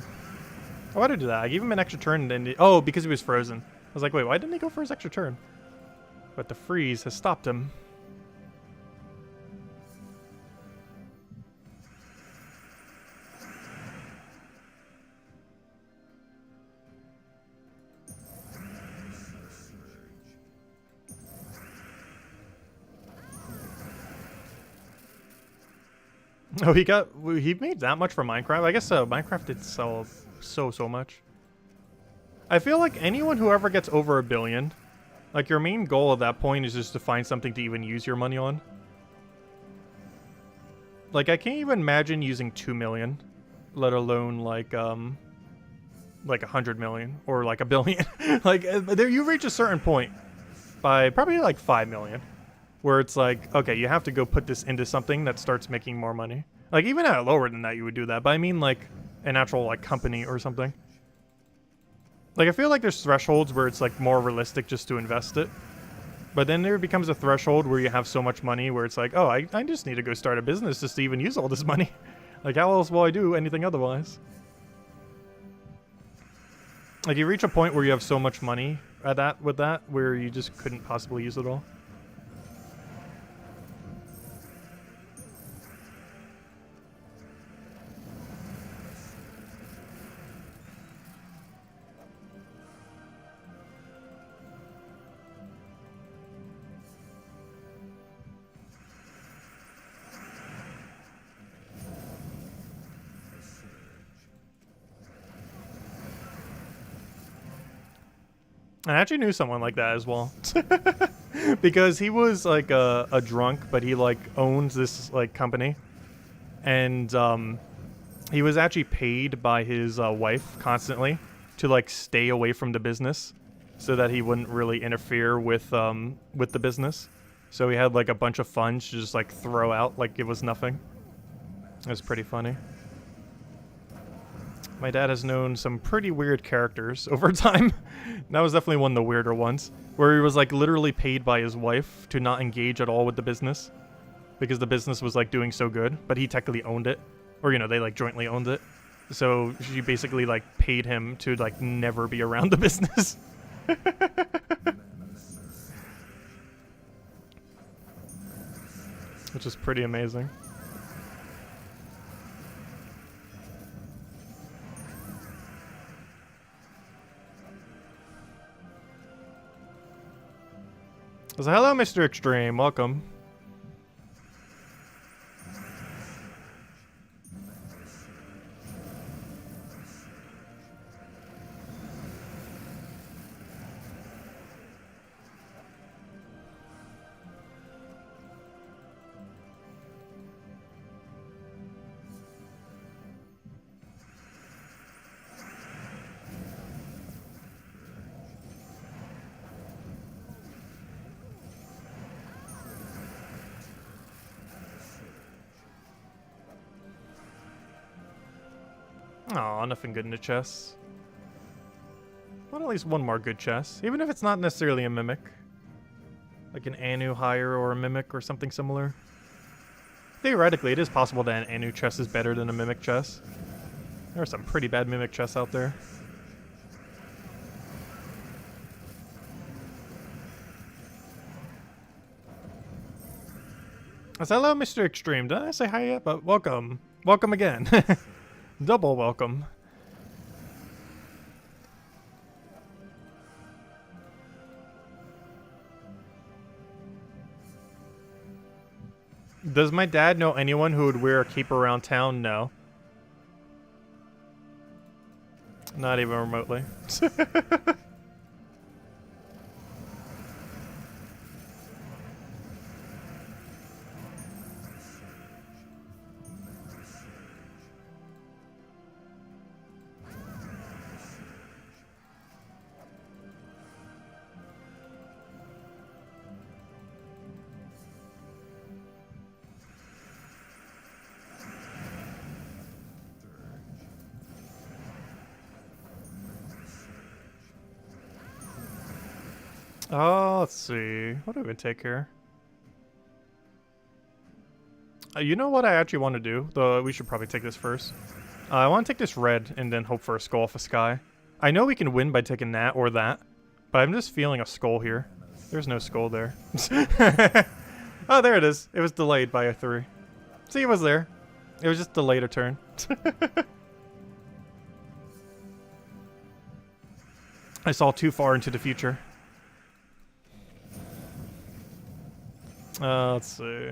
Oh, why did I do that? I gave him an extra turn and then... Oh, because he was frozen. I was like, wait, why didn't he go for his extra turn? But the freeze has stopped him. Oh, he made that much for Minecraft? I guess Minecraft did sell so much. I feel like anyone who ever gets over 1 billion, like your main goal at that point is just to find something to even use your money on. Like, I can't even imagine using 2 million, let alone like 100 million or like 1 billion. Like, there you reach a certain point by probably like 5 million. Where it's like, okay, you have to go put this into something that starts making more money. Like, even at lower than that, you would do that. But I mean, like, an actual, like, company or something. Like, I feel like there's thresholds where it's, like, more realistic just to invest it. But then there becomes a threshold where you have so much money where it's like, oh, I just need to go start a business just to even use all this money. Like, how else will I do anything otherwise? Like, you reach a point where you have so much money with that where you just couldn't possibly use it all. I actually knew someone like that as well. Because he was like a drunk, but he like owns this like company. And he was actually paid by his wife constantly to like stay away from the business so that he wouldn't really interfere with the business. So he had like a bunch of funds to just like throw out like it was nothing. It was pretty funny. My dad has known some pretty weird characters over time. That was definitely one of the weirder ones, where he was like literally paid by his wife to not engage at all with the business because the business was like doing so good, but he technically owned it, or you know, they like jointly owned it. So she basically like paid him to like never be around the business. Which is pretty amazing. So hello, Mr. Extreme. Welcome. Aw, nothing good in the chest. Want at least one more good chest, even if it's not necessarily a mimic. Like an Anu higher or a mimic or something similar. Theoretically, it is possible that an Anu chest is better than a mimic chest. There are some pretty bad mimic chests out there. Hello, Mr. Extreme. Did I say hi yet? But welcome. Welcome again. Double welcome. Does my dad know anyone who would wear a cape around town? No. Not even remotely. Oh, let's see. What do we take here? You know what I actually want to do? Though we should probably take this first. I want to take this red and then hope for a skull off a sky. I know we can win by taking that or that, but I'm just feeling a skull here. There's no skull there. Oh, there it is. It was delayed by a 3. See, it was there. It was just delayed a turn. I saw too far into the future. Let's see.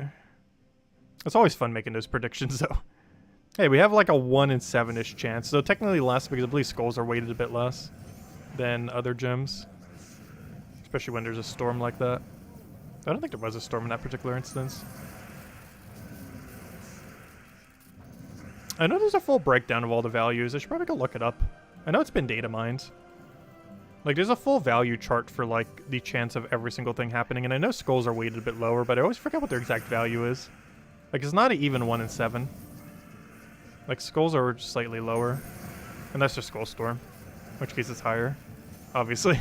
It's always fun making those predictions, though. Hey, we have like a 1 in 7-ish chance, so technically less because I believe skulls are weighted a bit less than other gems. Especially when there's a storm like that. I don't think there was a storm in that particular instance. I know there's a full breakdown of all the values. I should probably go look it up. I know it's been data mined. Like, there's a full value chart for, like, the chance of every single thing happening, and I know skulls are weighted a bit lower, but I always forget what their exact value is. Like, it's not an even 1 in 7. Like, skulls are slightly lower. Unless they're Skull Storm. In which case it's higher. Obviously.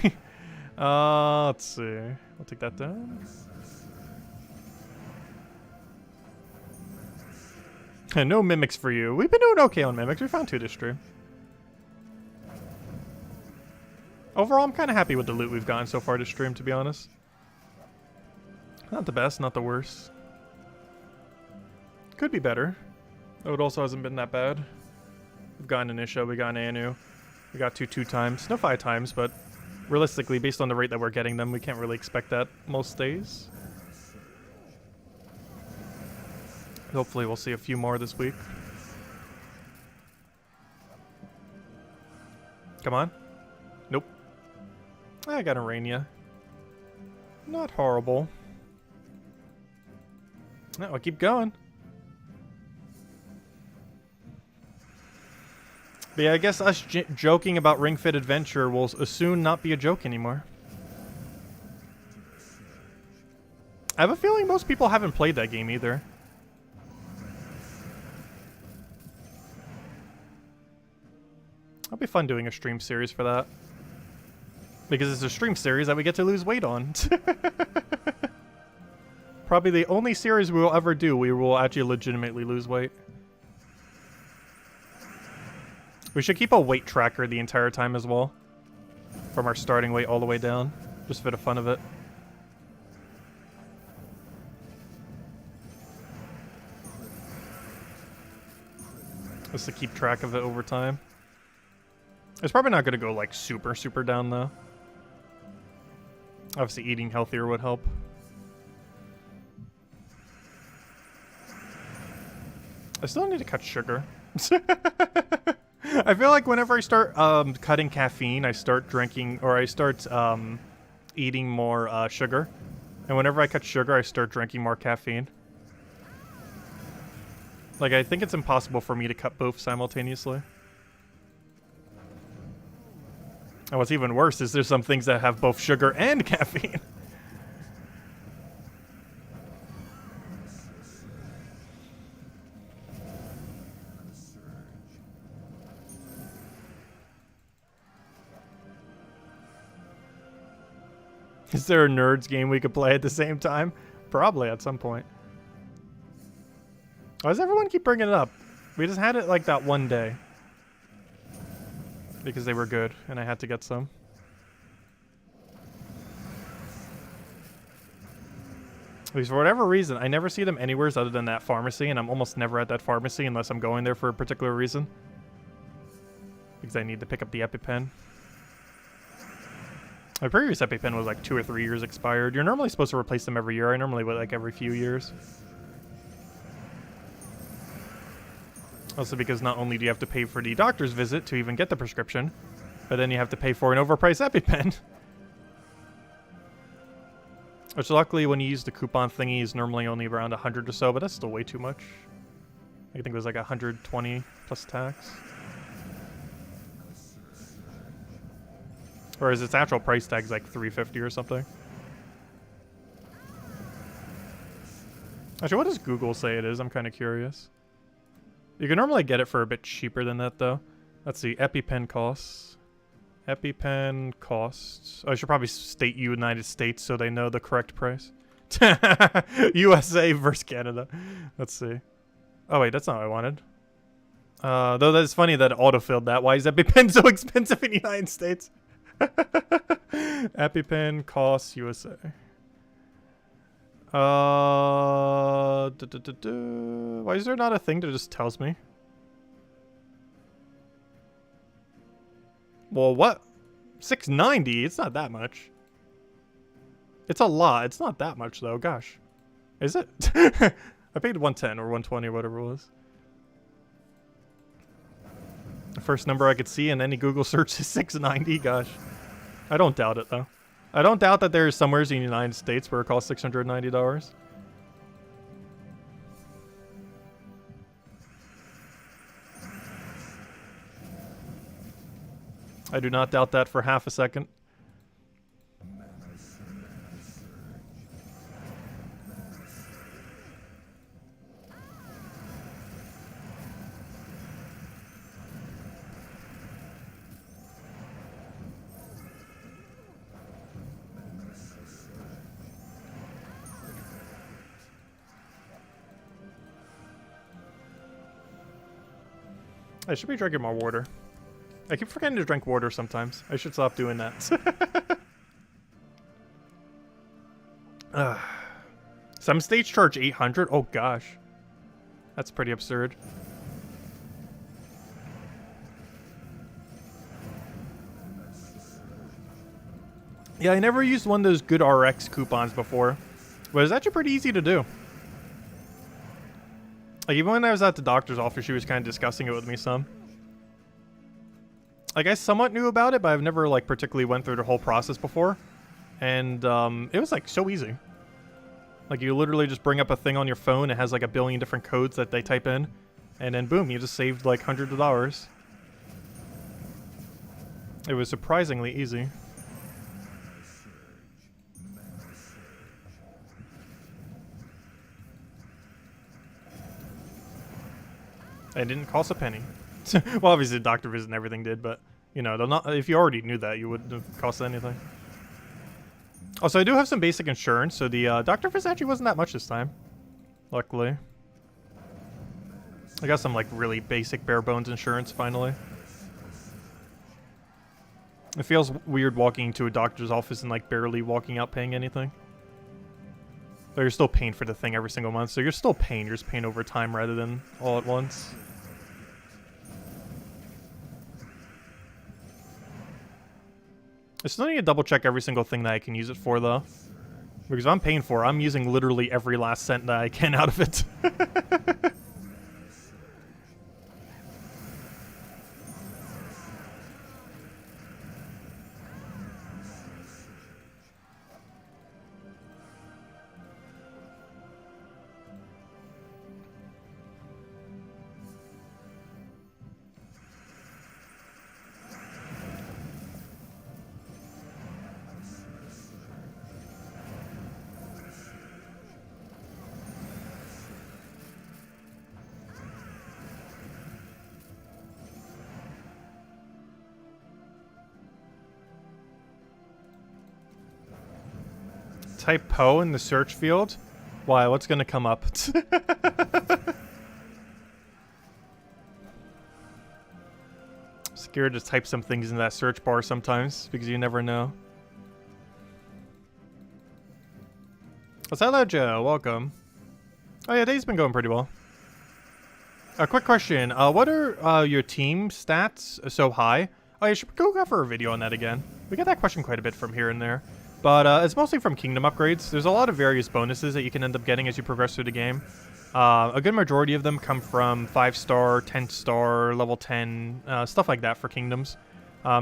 Let's see. We'll take that down. And no mimics for you. We've been doing okay on mimics. We found 2 this stream. Overall, I'm kind of happy with the loot we've gotten so far this stream, to be honest. Not the best, not the worst. Could be better. Though it also hasn't been that bad. We've gotten an Isha, we got an Anu. We got 2 2-times. No 5-times, but realistically, based on the rate that we're getting them, we can't really expect that most days. Hopefully we'll see a few more this week. Come on. Nope. I got a Rainia. Not horrible. No, I'll keep going. But yeah, I guess us joking about Ring Fit Adventure will soon not be a joke anymore. I have a feeling most people haven't played that game either. It'll be fun doing a stream series for that. Because it's a stream series that we get to lose weight on. Probably the only series we will ever do, we will actually legitimately lose weight. We should keep a weight tracker the entire time as well. From our starting weight all the way down. Just for the fun of it. Just to keep track of it over time. It's probably not going to go like super, super down though. Obviously eating healthier would help. I still need to cut sugar. I feel like whenever I start cutting caffeine, I start drinking, or I start eating more sugar. And whenever I cut sugar, I start drinking more caffeine. Like, I think it's impossible for me to cut both simultaneously. And what's even worse is there's some things that have both sugar and caffeine. Is there a nerds game we could play at the same time? Probably at some point. Why does everyone keep bringing it up? We just had it like that one day. Because they were good, and I had to get some. Because for whatever reason, I never see them anywhere other than that pharmacy, and I'm almost never at that pharmacy unless I'm going there for a particular reason. Because I need to pick up the EpiPen. My previous EpiPen was like 2 or 3 years expired. You're normally supposed to replace them every year. I normally wait like every few years. Also because not only do you have to pay for the doctor's visit to even get the prescription, but then you have to pay for an overpriced EpiPen. Which luckily when you use the coupon thingy is normally only around 100 or so, but that's still way too much. I think it was like 120 plus tax. Whereas its actual price tag's like 350 or something. Actually, what does Google say it is? I'm kind of curious. You can normally get it for a bit cheaper than that, though. Let's see. EpiPen costs. EpiPen costs. I should probably state United States so they know the correct price. USA versus Canada. Let's see. Oh, wait. That's not what I wanted. Though that's funny that it autofilled that. Why is EpiPen so expensive in the United States? EpiPen costs USA. Why is there not a thing that just tells me? Well, what? $6.90? It's not that much. It's a lot. It's not that much, though. Gosh. Is it? I paid $110 or $120 or whatever it was. The first number I could see in any Google search is $6.90. Gosh. I don't doubt it, though. I don't doubt that there's somewhere in the United States where it costs $690. I do not doubt that for half a second. I should be drinking more water. I keep forgetting to drink water sometimes. I should stop doing that. Some stage charge 800? Oh gosh. That's pretty absurd. Yeah, I never used one of those good RX coupons before. But it's actually pretty easy to do. Like, even when I was at the doctor's office, she was kind of discussing it with me some. Like, I somewhat knew about it, but I've never, like, particularly went through the whole process before. And, it was, like, so easy. Like, you literally just bring up a thing on your phone, it has, like, a billion different codes that they type in. And then, boom, you just saved, like, hundreds of dollars. It was surprisingly easy. It didn't cost a penny. Well, obviously the doctor visit and everything did, but, you know, they'll not, if you already knew that, you wouldn't have cost anything. Also, I do have some basic insurance, so the doctor visit actually wasn't that much this time. Luckily. I got some, like, really basic bare bones insurance, finally. It feels weird walking into a doctor's office and, like, barely walking out paying anything. But you're still paying for the thing every single month, so you're still paying. You're just paying over time rather than all at once. I still need to double check every single thing that I can use it for, though. Because if I'm paying for it, I'm using literally every last cent that I can out of it. Type Poe in the search field. Why? What's gonna come up? Scared to type some things in that search bar sometimes because you never know. What's hello, Joe? Welcome. Oh yeah, day's been going pretty well. A quick question. What are your team stats so high? Oh, you should go for a video on that again. We get that question quite a bit from here and there. But it's mostly from kingdom upgrades. There's a lot of various bonuses that you can end up getting as you progress through the game. A good majority of them come from 5-star, 10-star, level 10, stuff like that for kingdoms.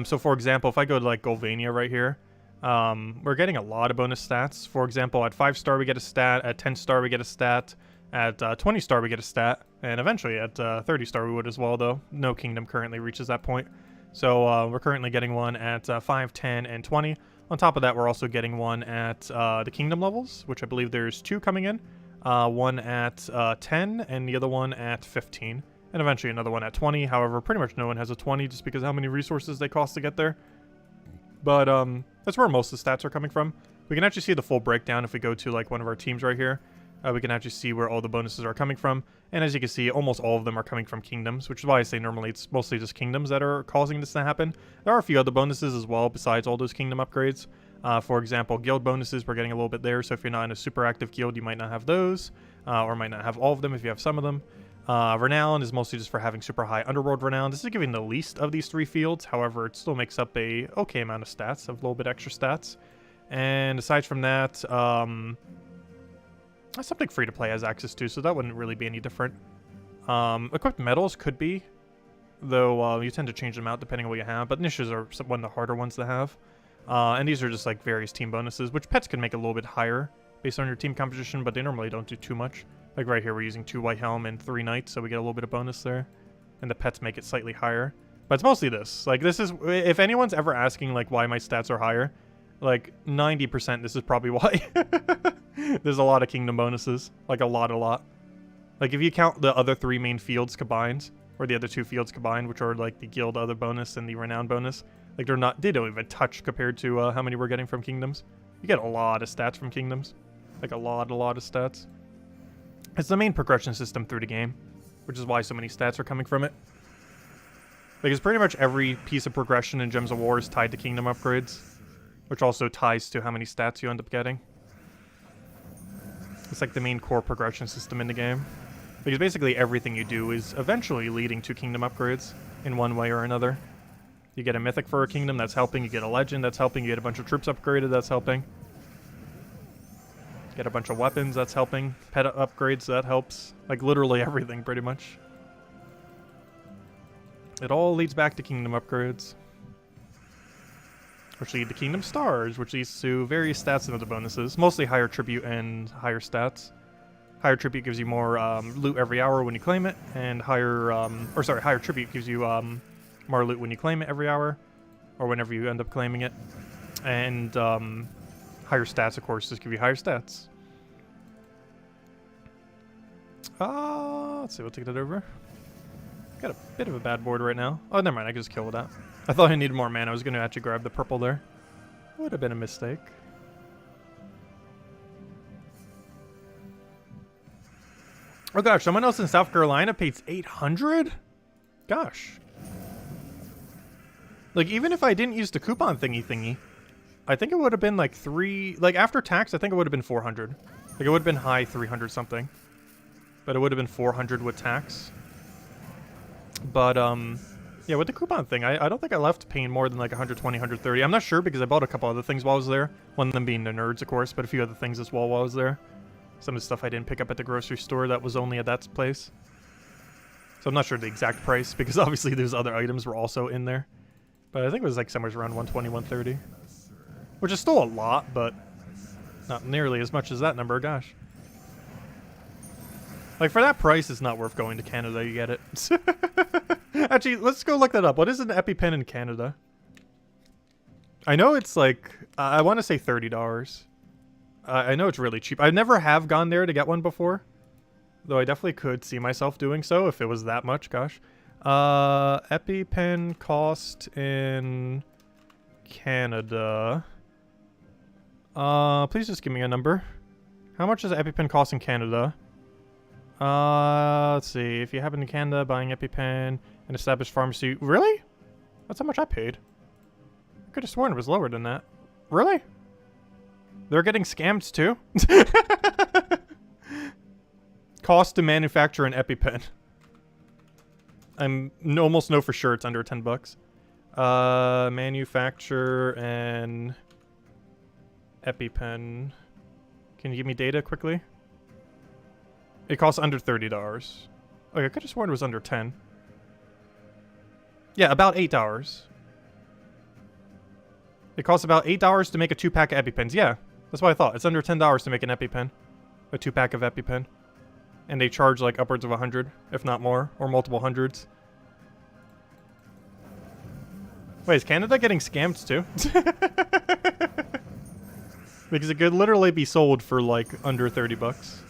So for example, if I go to like Golvania right here, we're getting a lot of bonus stats. For example, at 5-star we get a stat, at 10-star we get a stat, at 20-star we get a stat, and eventually at 30-star we would as well, though. No kingdom currently reaches that point. So we're currently getting one at 5, 10, and 20. On top of that, we're also getting one at the kingdom levels, which I believe there's 2 coming in. One at 10 and the other one at 15. And eventually another one at 20. However, pretty much no one has a 20 just because of how many resources they cost to get there. But that's where most of the stats are coming from. We can actually see the full breakdown if we go to like one of our teams right here. We can actually see where all the bonuses are coming from. And as you can see, almost all of them are coming from kingdoms, which is why I say normally it's mostly just kingdoms that are causing this to happen. There are a few other bonuses as well besides all those kingdom upgrades. For example, guild bonuses, we're getting a little bit there. So if you're not in a super active guild, you might not have those, or might not have all of them if you have some of them. Renown is mostly just for having super high underworld renown. This is giving the least of these 3 fields. However, it still makes up a okay amount of stats, a little bit extra stats. And aside from that, that's something free to play has access to, so that wouldn't really be any different. Equipped medals could be, though you tend to change them out depending on what you have, but niches are one of the harder ones to have. And these are just like various team bonuses, which pets can make a little bit higher based on your team composition, but they normally don't do too much. Like right here, we're using 2 white helm and 3 knights, so we get a little bit of bonus there. And the pets make it slightly higher. But it's mostly this. Like, this is, if anyone's ever asking, like, why my stats are higher, like, 90% this is probably why. There's a lot of kingdom bonuses. Like, a lot. Like, if you count the other 3 main fields combined, or the other 2 fields combined, which are, like, the guild other bonus and the renown bonus, like, they don't even touch compared to how many we're getting from kingdoms. You get a lot of stats from kingdoms. Like, a lot of stats. It's the main progression system through the game, which is why so many stats are coming from it. Because pretty much every piece of progression in Gems of War is tied to kingdom upgrades, which also ties to how many stats you end up getting. It's like the main core progression system in the game. Because basically everything you do is eventually leading to kingdom upgrades in one way or another. You get a mythic for a kingdom, that's helping. You get a legend, that's helping. You get a bunch of troops upgraded, that's helping. Get a bunch of weapons, that's helping. Pet upgrades, that helps. Like literally everything, pretty much. It all leads back to kingdom upgrades. Which lead to kingdom stars, which leads to various stats and other bonuses. Mostly higher tribute and higher stats. Higher tribute gives you more loot every hour when you claim it, and higher tribute gives you more loot when you claim it every hour, or whenever you end up claiming it. And higher stats, of course, just give you higher stats. Let's see, we'll take that over. Got a bit of a bad board right now. Oh, never mind, I can just kill with that. I thought I needed more mana. I was going to actually grab the purple there. Would have been a mistake. Oh gosh, someone else in South Carolina pays 800? Gosh. Like, even if I didn't use the coupon thingy, I think it would have been like after tax, I think it would have been 400. Like, it would have been high 300 something. But it would have been 400 with tax. But, yeah, with the coupon thing, I don't think I left paying more than like 120, 130. I'm not sure because I bought a couple other things while I was there. One of them being the nerds, of course, but a few other things as well while I was there. Some of the stuff I didn't pick up at the grocery store that was only at that place. So I'm not sure the exact price because obviously those other items were also in there. But I think it was like somewhere around 120, 130. Which is still a lot, but not nearly as much as that number, gosh. Like, for that price, it's not worth going to Canada, you get it. Actually, let's go look that up. What is an EpiPen in Canada? I know it's like, I want to say $30. I know it's really cheap. I never have gone there to get one before. Though I definitely could see myself doing so if it was that much, gosh. EpiPen cost in Canada. Please just give me a number. How much does EpiPen cost in Canada? Let's see. If you happen in Canada, buying EpiPen, an established pharmacy. Really? That's how much I paid. I could have sworn it was lower than that. Really? They're getting scammed too? Cost to manufacture an EpiPen. I'm almost know for sure it's under 10 bucks. Manufacture an EpiPen. Can you give me data quickly? It costs under $30. Okay, I could have sworn it was under 10. Yeah, about $8. It costs about $8 to make a 2-pack of EpiPens. Yeah, that's what I thought. It's under $10 to make an EpiPen. A 2-pack of EpiPen. And they charge like upwards of 100, if not more, or multiple hundreds. Wait, is Canada getting scammed too? Because it could literally be sold for like under 30 bucks.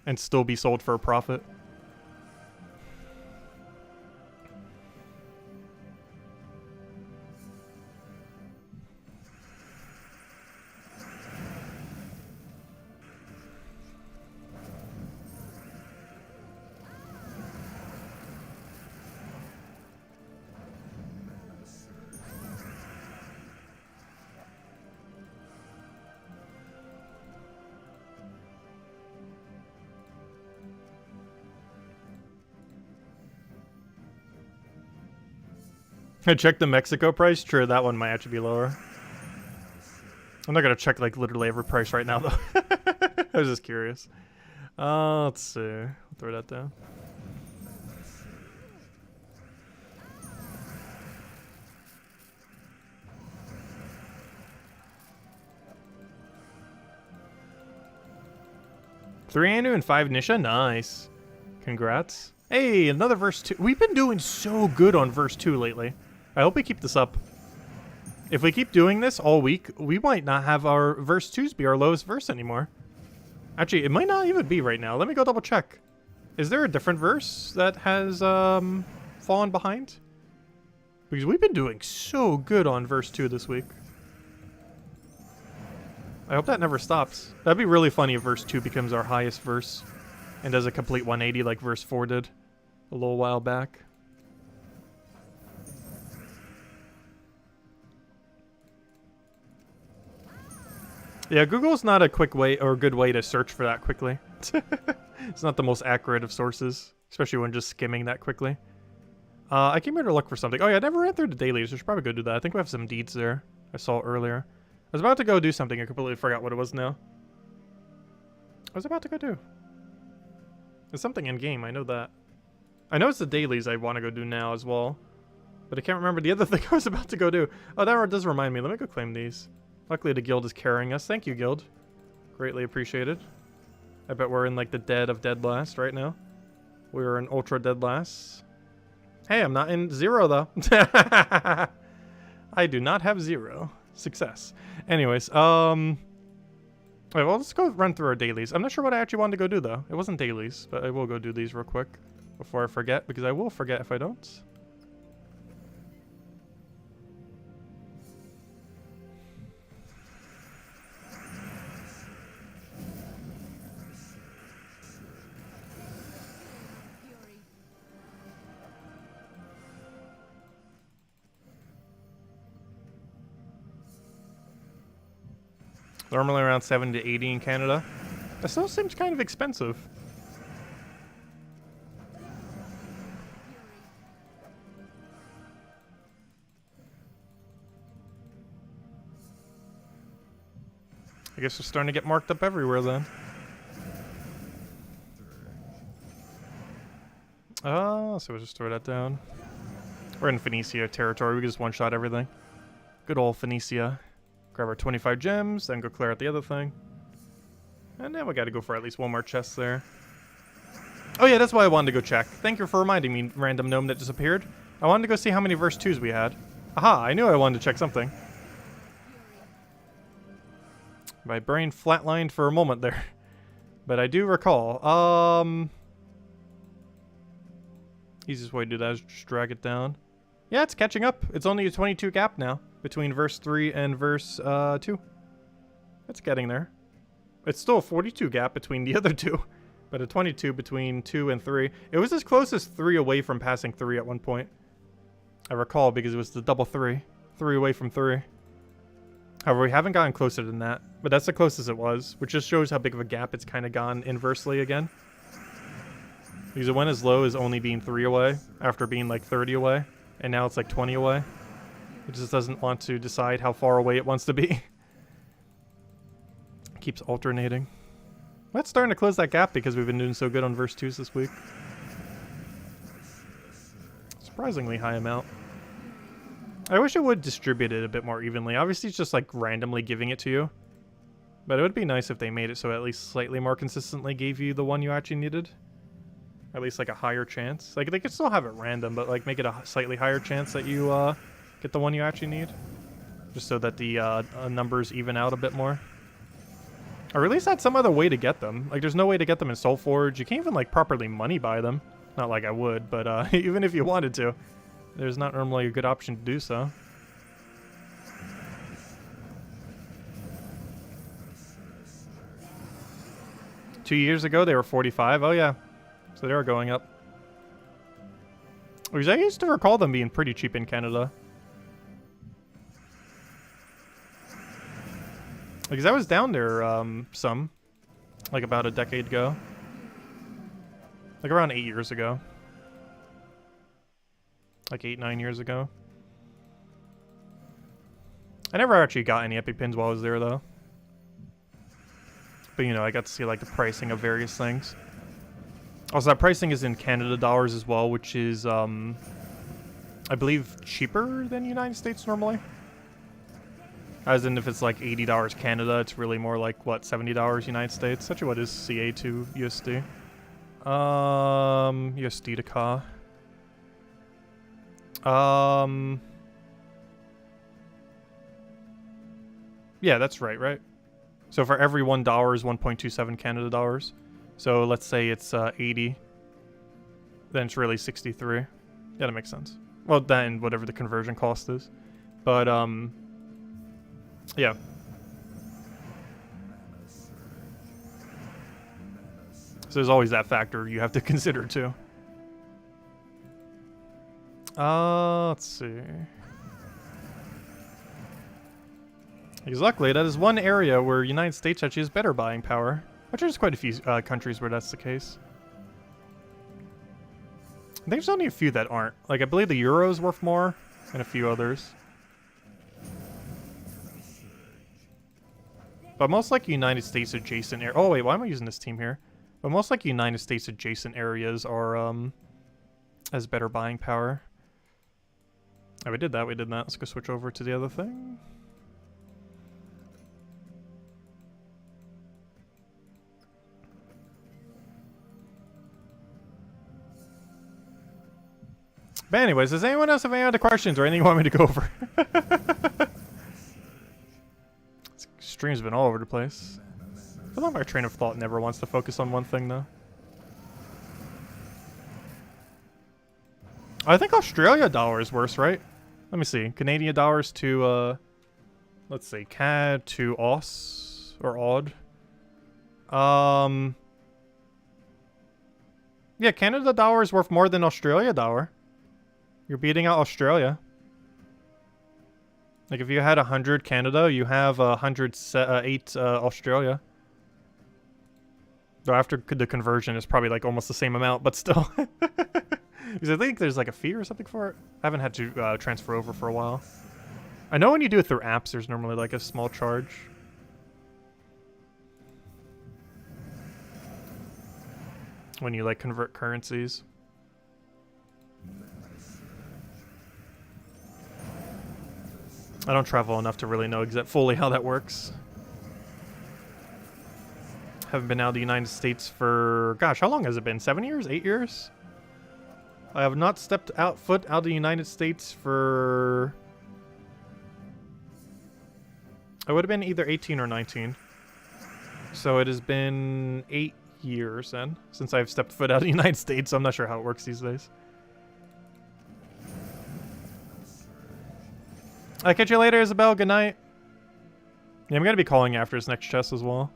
And still be sold for a profit. I checked the Mexico price. True, that one might actually be lower. I'm not gonna check like literally every price right now though. I was just curious. Let's see. I'll throw that down. Three Anu and 5 Nisha. Nice. Congrats. Hey, another verse 2. We've been doing so good on verse 2 lately. I hope we keep this up. If we keep doing this all week, we might not have our verse 2s be our lowest verse anymore. Actually, it might not even be right now. Let me go double check. Is there a different verse that has fallen behind? Because we've been doing so good on verse 2 this week. I hope that never stops. That'd be really funny if verse 2 becomes our highest verse and does a complete 180 like verse 4 did a little while back. Yeah, Google's not a quick way or a good way to search for that quickly. It's not the most accurate of sources, especially when just skimming that quickly. I came here to look for something. Oh yeah, I never ran through the dailies. I should probably go do that. I think we have some deeds there. I saw earlier. I was about to go do something. I completely forgot what it was now. I was about to go do. There's something in game. I know that. I know it's the dailies I want to go do now as well. But I can't remember the other thing I was about to go do. Oh, that does remind me. Let me go claim these. Luckily, the guild is carrying us. Thank you, guild. Greatly appreciated. I bet we're in, like, the dead of dead last right now. We're in ultra dead last. Hey, I'm not in 0, though. I do not have 0. Success. Anyways, Alright, well, let's go run through our dailies. I'm not sure what I actually wanted to go do, though. It wasn't dailies, but I will go do these real quick before I forget, because I will forget if I don't. Normally around 70 to 80 in Canada. That still seems kind of expensive. I guess we're starting to get marked up everywhere then. So we'll just throw that down. We're in Phoenicia territory. We can just one-shot everything. Good old Phoenicia. Grab our 25 gems, then go clear out the other thing. And then we gotta go for at least one more chest there. Oh yeah, that's why I wanted to go check. Thank you for reminding me, random gnome that disappeared. I wanted to go see how many verse 2s we had. Aha, I knew I wanted to check something. My brain flatlined for a moment there. But I do recall. Easiest way to do that is just drag it down. Yeah, it's catching up. It's only a 22 gap now between verse 3 and verse 2. It's getting there. It's still a 42 gap between the other two, but a 22 between 2 and 3. It was as close as 3 away from passing 3 at one point. I recall because it was the double 3. 3 away from 3. However, we haven't gotten closer than that, but that's the closest it was, which just shows how big of a gap it's kind of gone inversely again. Because it went as low as only being 3 away after being like 30 away. And now it's like 20 away. It just doesn't want to decide how far away it wants to be. Keeps alternating. That's starting to close that gap because we've been doing so good on verse 2s this week. Surprisingly high amount. I wish it would distribute it a bit more evenly. Obviously it's just like randomly giving it to you. But it would be nice if they made it so at least slightly more consistently gave you the one you actually needed. At least like a higher chance. Like they could still have it random, but like make it a slightly higher chance that you get the one you actually need. Just so that the numbers even out a bit more. Or at least that's some other way to get them. Like there's no way to get them in Soulforge. You can't even like properly money buy them. Not like I would, but even if you wanted to, there's not normally a good option to do so. Two years ago they were 45. Oh yeah. So they are going up. Because I used to recall them being pretty cheap in Canada. Because I was down there some. Like about a decade ago. Like around 8 years ago. Like 8-9 years ago. I never actually got any epic pins while I was there though. But you know, I got to see like the pricing of various things. Also, that pricing is in Canada dollars as well, which is, I believe, cheaper than United States normally. As in, if it's like $80 Canada, it's really more like, what, $70 United States? Actually, what is CA to USD? USD to Ka. Yeah, that's right? So for every $1 is 1.27 Canada dollars. So let's say it's 80, then it's really 63. Yeah, that makes sense. Well, then whatever the conversion cost is. But, yeah. So there's always that factor you have to consider too. Let's see. Because luckily, that is one area where United States actually has better buying power. Which there's quite a few countries where that's the case. I think there's only a few that aren't. Like, I believe the euro is worth more, and a few others. But most like United States adjacent oh wait, why am I using this team here? But most like United States adjacent areas are, has better buying power. Oh, we did that, we did that. Let's go switch over to the other thing. But anyways, does anyone else have any other questions or anything you want me to go over? This stream's been all over the place. I feel like my train of thought never wants to focus on one thing, though. I think Australia dollar is worse, right? Let me see. Canadian dollars to, let's see, CAD to AUS, or AUD. Yeah, Canada dollar is worth more than Australia dollar. You're beating out Australia. Like, if you had 100 Canada, you have 108 Australia. Though after the conversion, it's probably like almost the same amount, but still. Because I think there's like a fee or something for it. I haven't had to transfer over for a while. I know when you do it through apps, there's normally like a small charge. When you like convert currencies. I don't travel enough to really know fully how that works. Haven't been out of the United States for, gosh, how long has it been? 7 years? 8 years? I have not stepped foot out of the United States for... It would have been either 18 or 19. So it has been 8 years then, since I've stepped foot out of the United States. So I'm not sure how it works these days. I'll catch you later, Isabel. Good night. Yeah, I'm going to be calling after his next chest as well.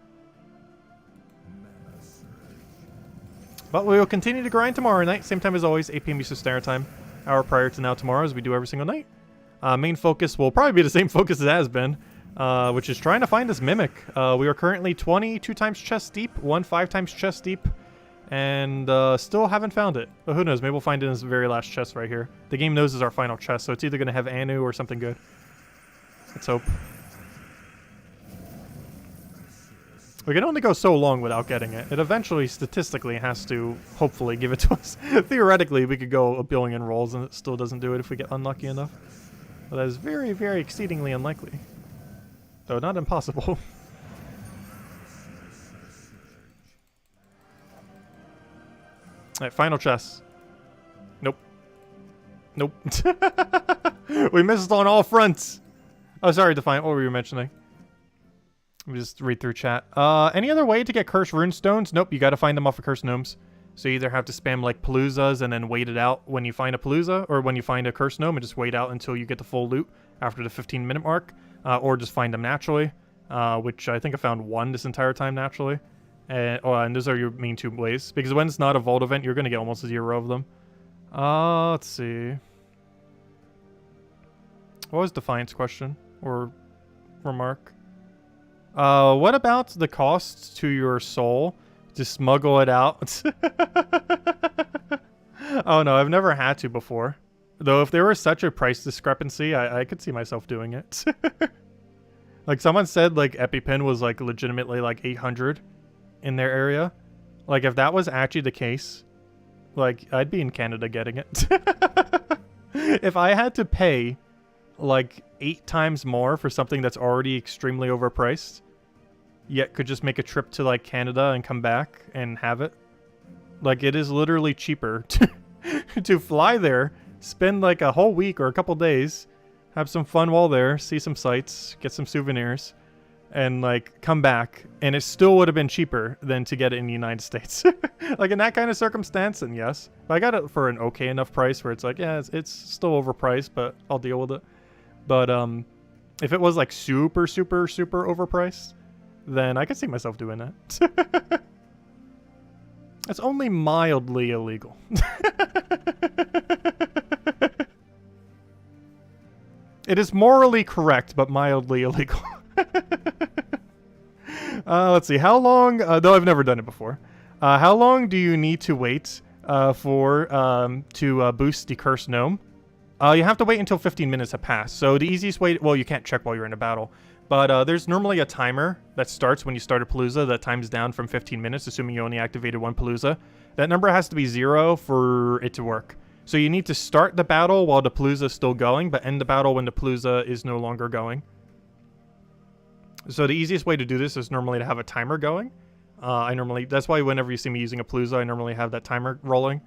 But we will continue to grind tomorrow night. Same time as always, 8 p.m. Eastern Standard Time. Hour prior to now tomorrow, as we do every single night. Main focus will probably be the same focus it has been. Which is trying to find this Mimic. We are currently 22 times chest deep. 5 times chest deep. And still haven't found it. But who knows, maybe we'll find it in this very last chest right here. The game knows is our final chest, so it's either going to have Anu or something good. Let's hope. We can only go so long without getting it. It eventually, statistically, has to, hopefully, give it to us. Theoretically, we could go a billion rolls and it still doesn't do it if we get unlucky enough. But that is very, very exceedingly unlikely. Though not impossible. Alright, final chest. Nope. Nope. We missed on all fronts. Oh, sorry, Defiant. What were you mentioning? Let me just read through chat. Any other way to get cursed runestones? Nope, you gotta find them off of cursed gnomes. So you either have to spam like paloozas and then wait it out when you find a palooza, or when you find a cursed gnome and just wait out until you get the full loot after the 15-minute mark, or just find them naturally, which I think I found one this entire time naturally. And those are your main 2 ways, because when it's not a vault event, you're gonna get almost 0 of them. Let's see. What was Defiant's question or remark? What about the cost to your soul to smuggle it out? Oh no, I've never had to before. Though if there was such a price discrepancy, I could see myself doing it. Like someone said like EpiPen was like legitimately like 800 in their area. Like if that was actually the case, like I'd be in Canada getting it. If I had to pay like 8 times more for something that's already extremely overpriced, yet could just make a trip to like Canada and come back and have it, like it is literally cheaper to fly there, spend like a whole week or a couple days, have some fun while there, see some sights, get some souvenirs, and like come back, and it still would have been cheaper than to get it in the United States. Like in that kind of circumstance, and yes, but I got it for an okay enough price where it's like, yeah, it's still overpriced, but I'll deal with it. But if it was like super overpriced, then I could see myself doing that. It's only mildly illegal. It is morally correct, but mildly illegal. Let's see. How long, though I've never done it before. How long do you need to wait to boost the cursed gnome? You have to wait until 15 minutes have passed. So the easiest way, well, you can't check while you're in a battle, but there's normally a timer that starts when you start a Palooza that times down from 15 minutes, assuming you only activated one Palooza. That number has to be 0 for it to work. So you need to start the battle while the Palooza is still going, but end the battle when the Palooza is no longer going. So the easiest way to do this is normally to have a timer going. That's why whenever you see me using a Palooza, I normally have that timer rolling.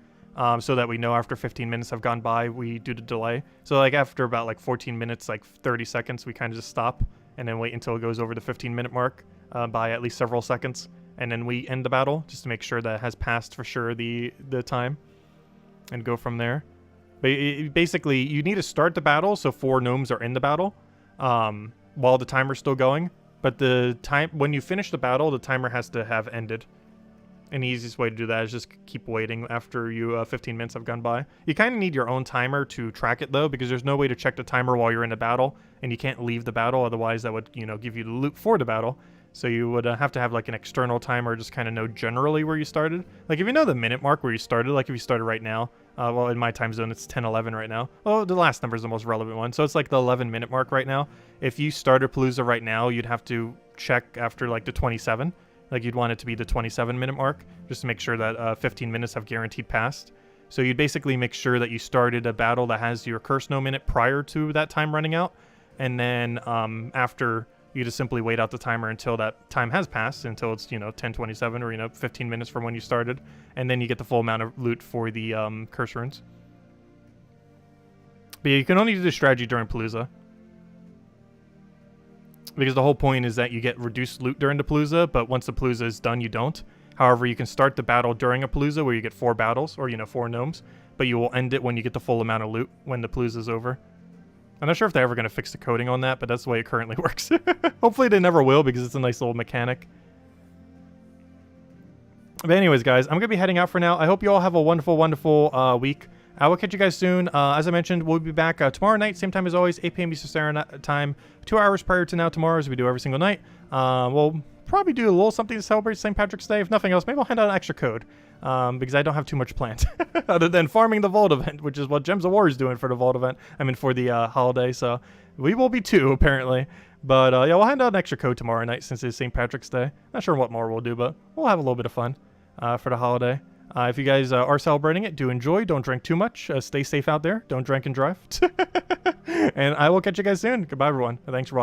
So that we know after 15 minutes have gone by, we do the delay. So like after about like 14 minutes, like 30 seconds, we kind of just stop and then wait until it goes over the 15-minute mark by at least several seconds. And then we end the battle just to make sure that it has passed for sure the time and go from there. But basically, you need to start the battle so 4 gnomes are in the battle while the timer's still going. But the time when you finish the battle, the timer has to have ended. And the easiest way to do that is just keep waiting after you 15 minutes have gone by. You kind of need your own timer to track it though, because there's no way to check the timer while you're in the battle, and you can't leave the battle, otherwise that would, you know, give you the loot for the battle. So you would have to have like an external timer, just kind of know generally where you started. Like if you know the minute mark where you started, like if you started right now, well in my time zone it's 10:11 right now. Oh, the last number is the most relevant one, so it's like the 11-minute mark right now. If you started Palooza right now, you'd have to check after like the 27. Like you'd want it to be the 27-minute mark, just to make sure that 15 minutes have guaranteed passed. So you'd basically make sure that you started a battle that has your curse gnome in it prior to that time running out. And then after, you just simply wait out the timer until that time has passed, until it's, you know, 10:27 or, you know, 15 minutes from when you started. And then you get the full amount of loot for the curse runes. But yeah, you can only do this strategy during Palooza, because the whole point is that you get reduced loot during the Palooza, but once the Palooza is done, you don't. However, you can start the battle during a Palooza where you get 4 battles, or, you know, 4 gnomes, but you will end it when you get the full amount of loot when the Palooza is over. I'm not sure if they're ever going to fix the coding on that, but that's the way it currently works. Hopefully they never will, because it's a nice little mechanic. But anyways, guys, I'm going to be heading out for now. I hope you all have a wonderful, wonderful week. I will catch you guys soon. As I mentioned, we'll be back tomorrow night, same time as always, 8 p.m. Eastern Standard Time, 2 hours prior to now tomorrow, as we do every single night. We'll probably do a little something to celebrate St. Patrick's Day. If nothing else, maybe I'll hand out an extra code, because I don't have too much planned, other than farming the Vault event, which is what Gems of War is doing for the Vault event. I mean, for the holiday, so we will be too, apparently. But yeah, we'll hand out an extra code tomorrow night, since it's St. Patrick's Day. Not sure what more we'll do, but we'll have a little bit of fun for the holiday. If you guys are celebrating it, do enjoy. Don't drink too much. Stay safe out there. Don't drink and drive. And I will catch you guys soon. Goodbye, everyone. Thanks for watching.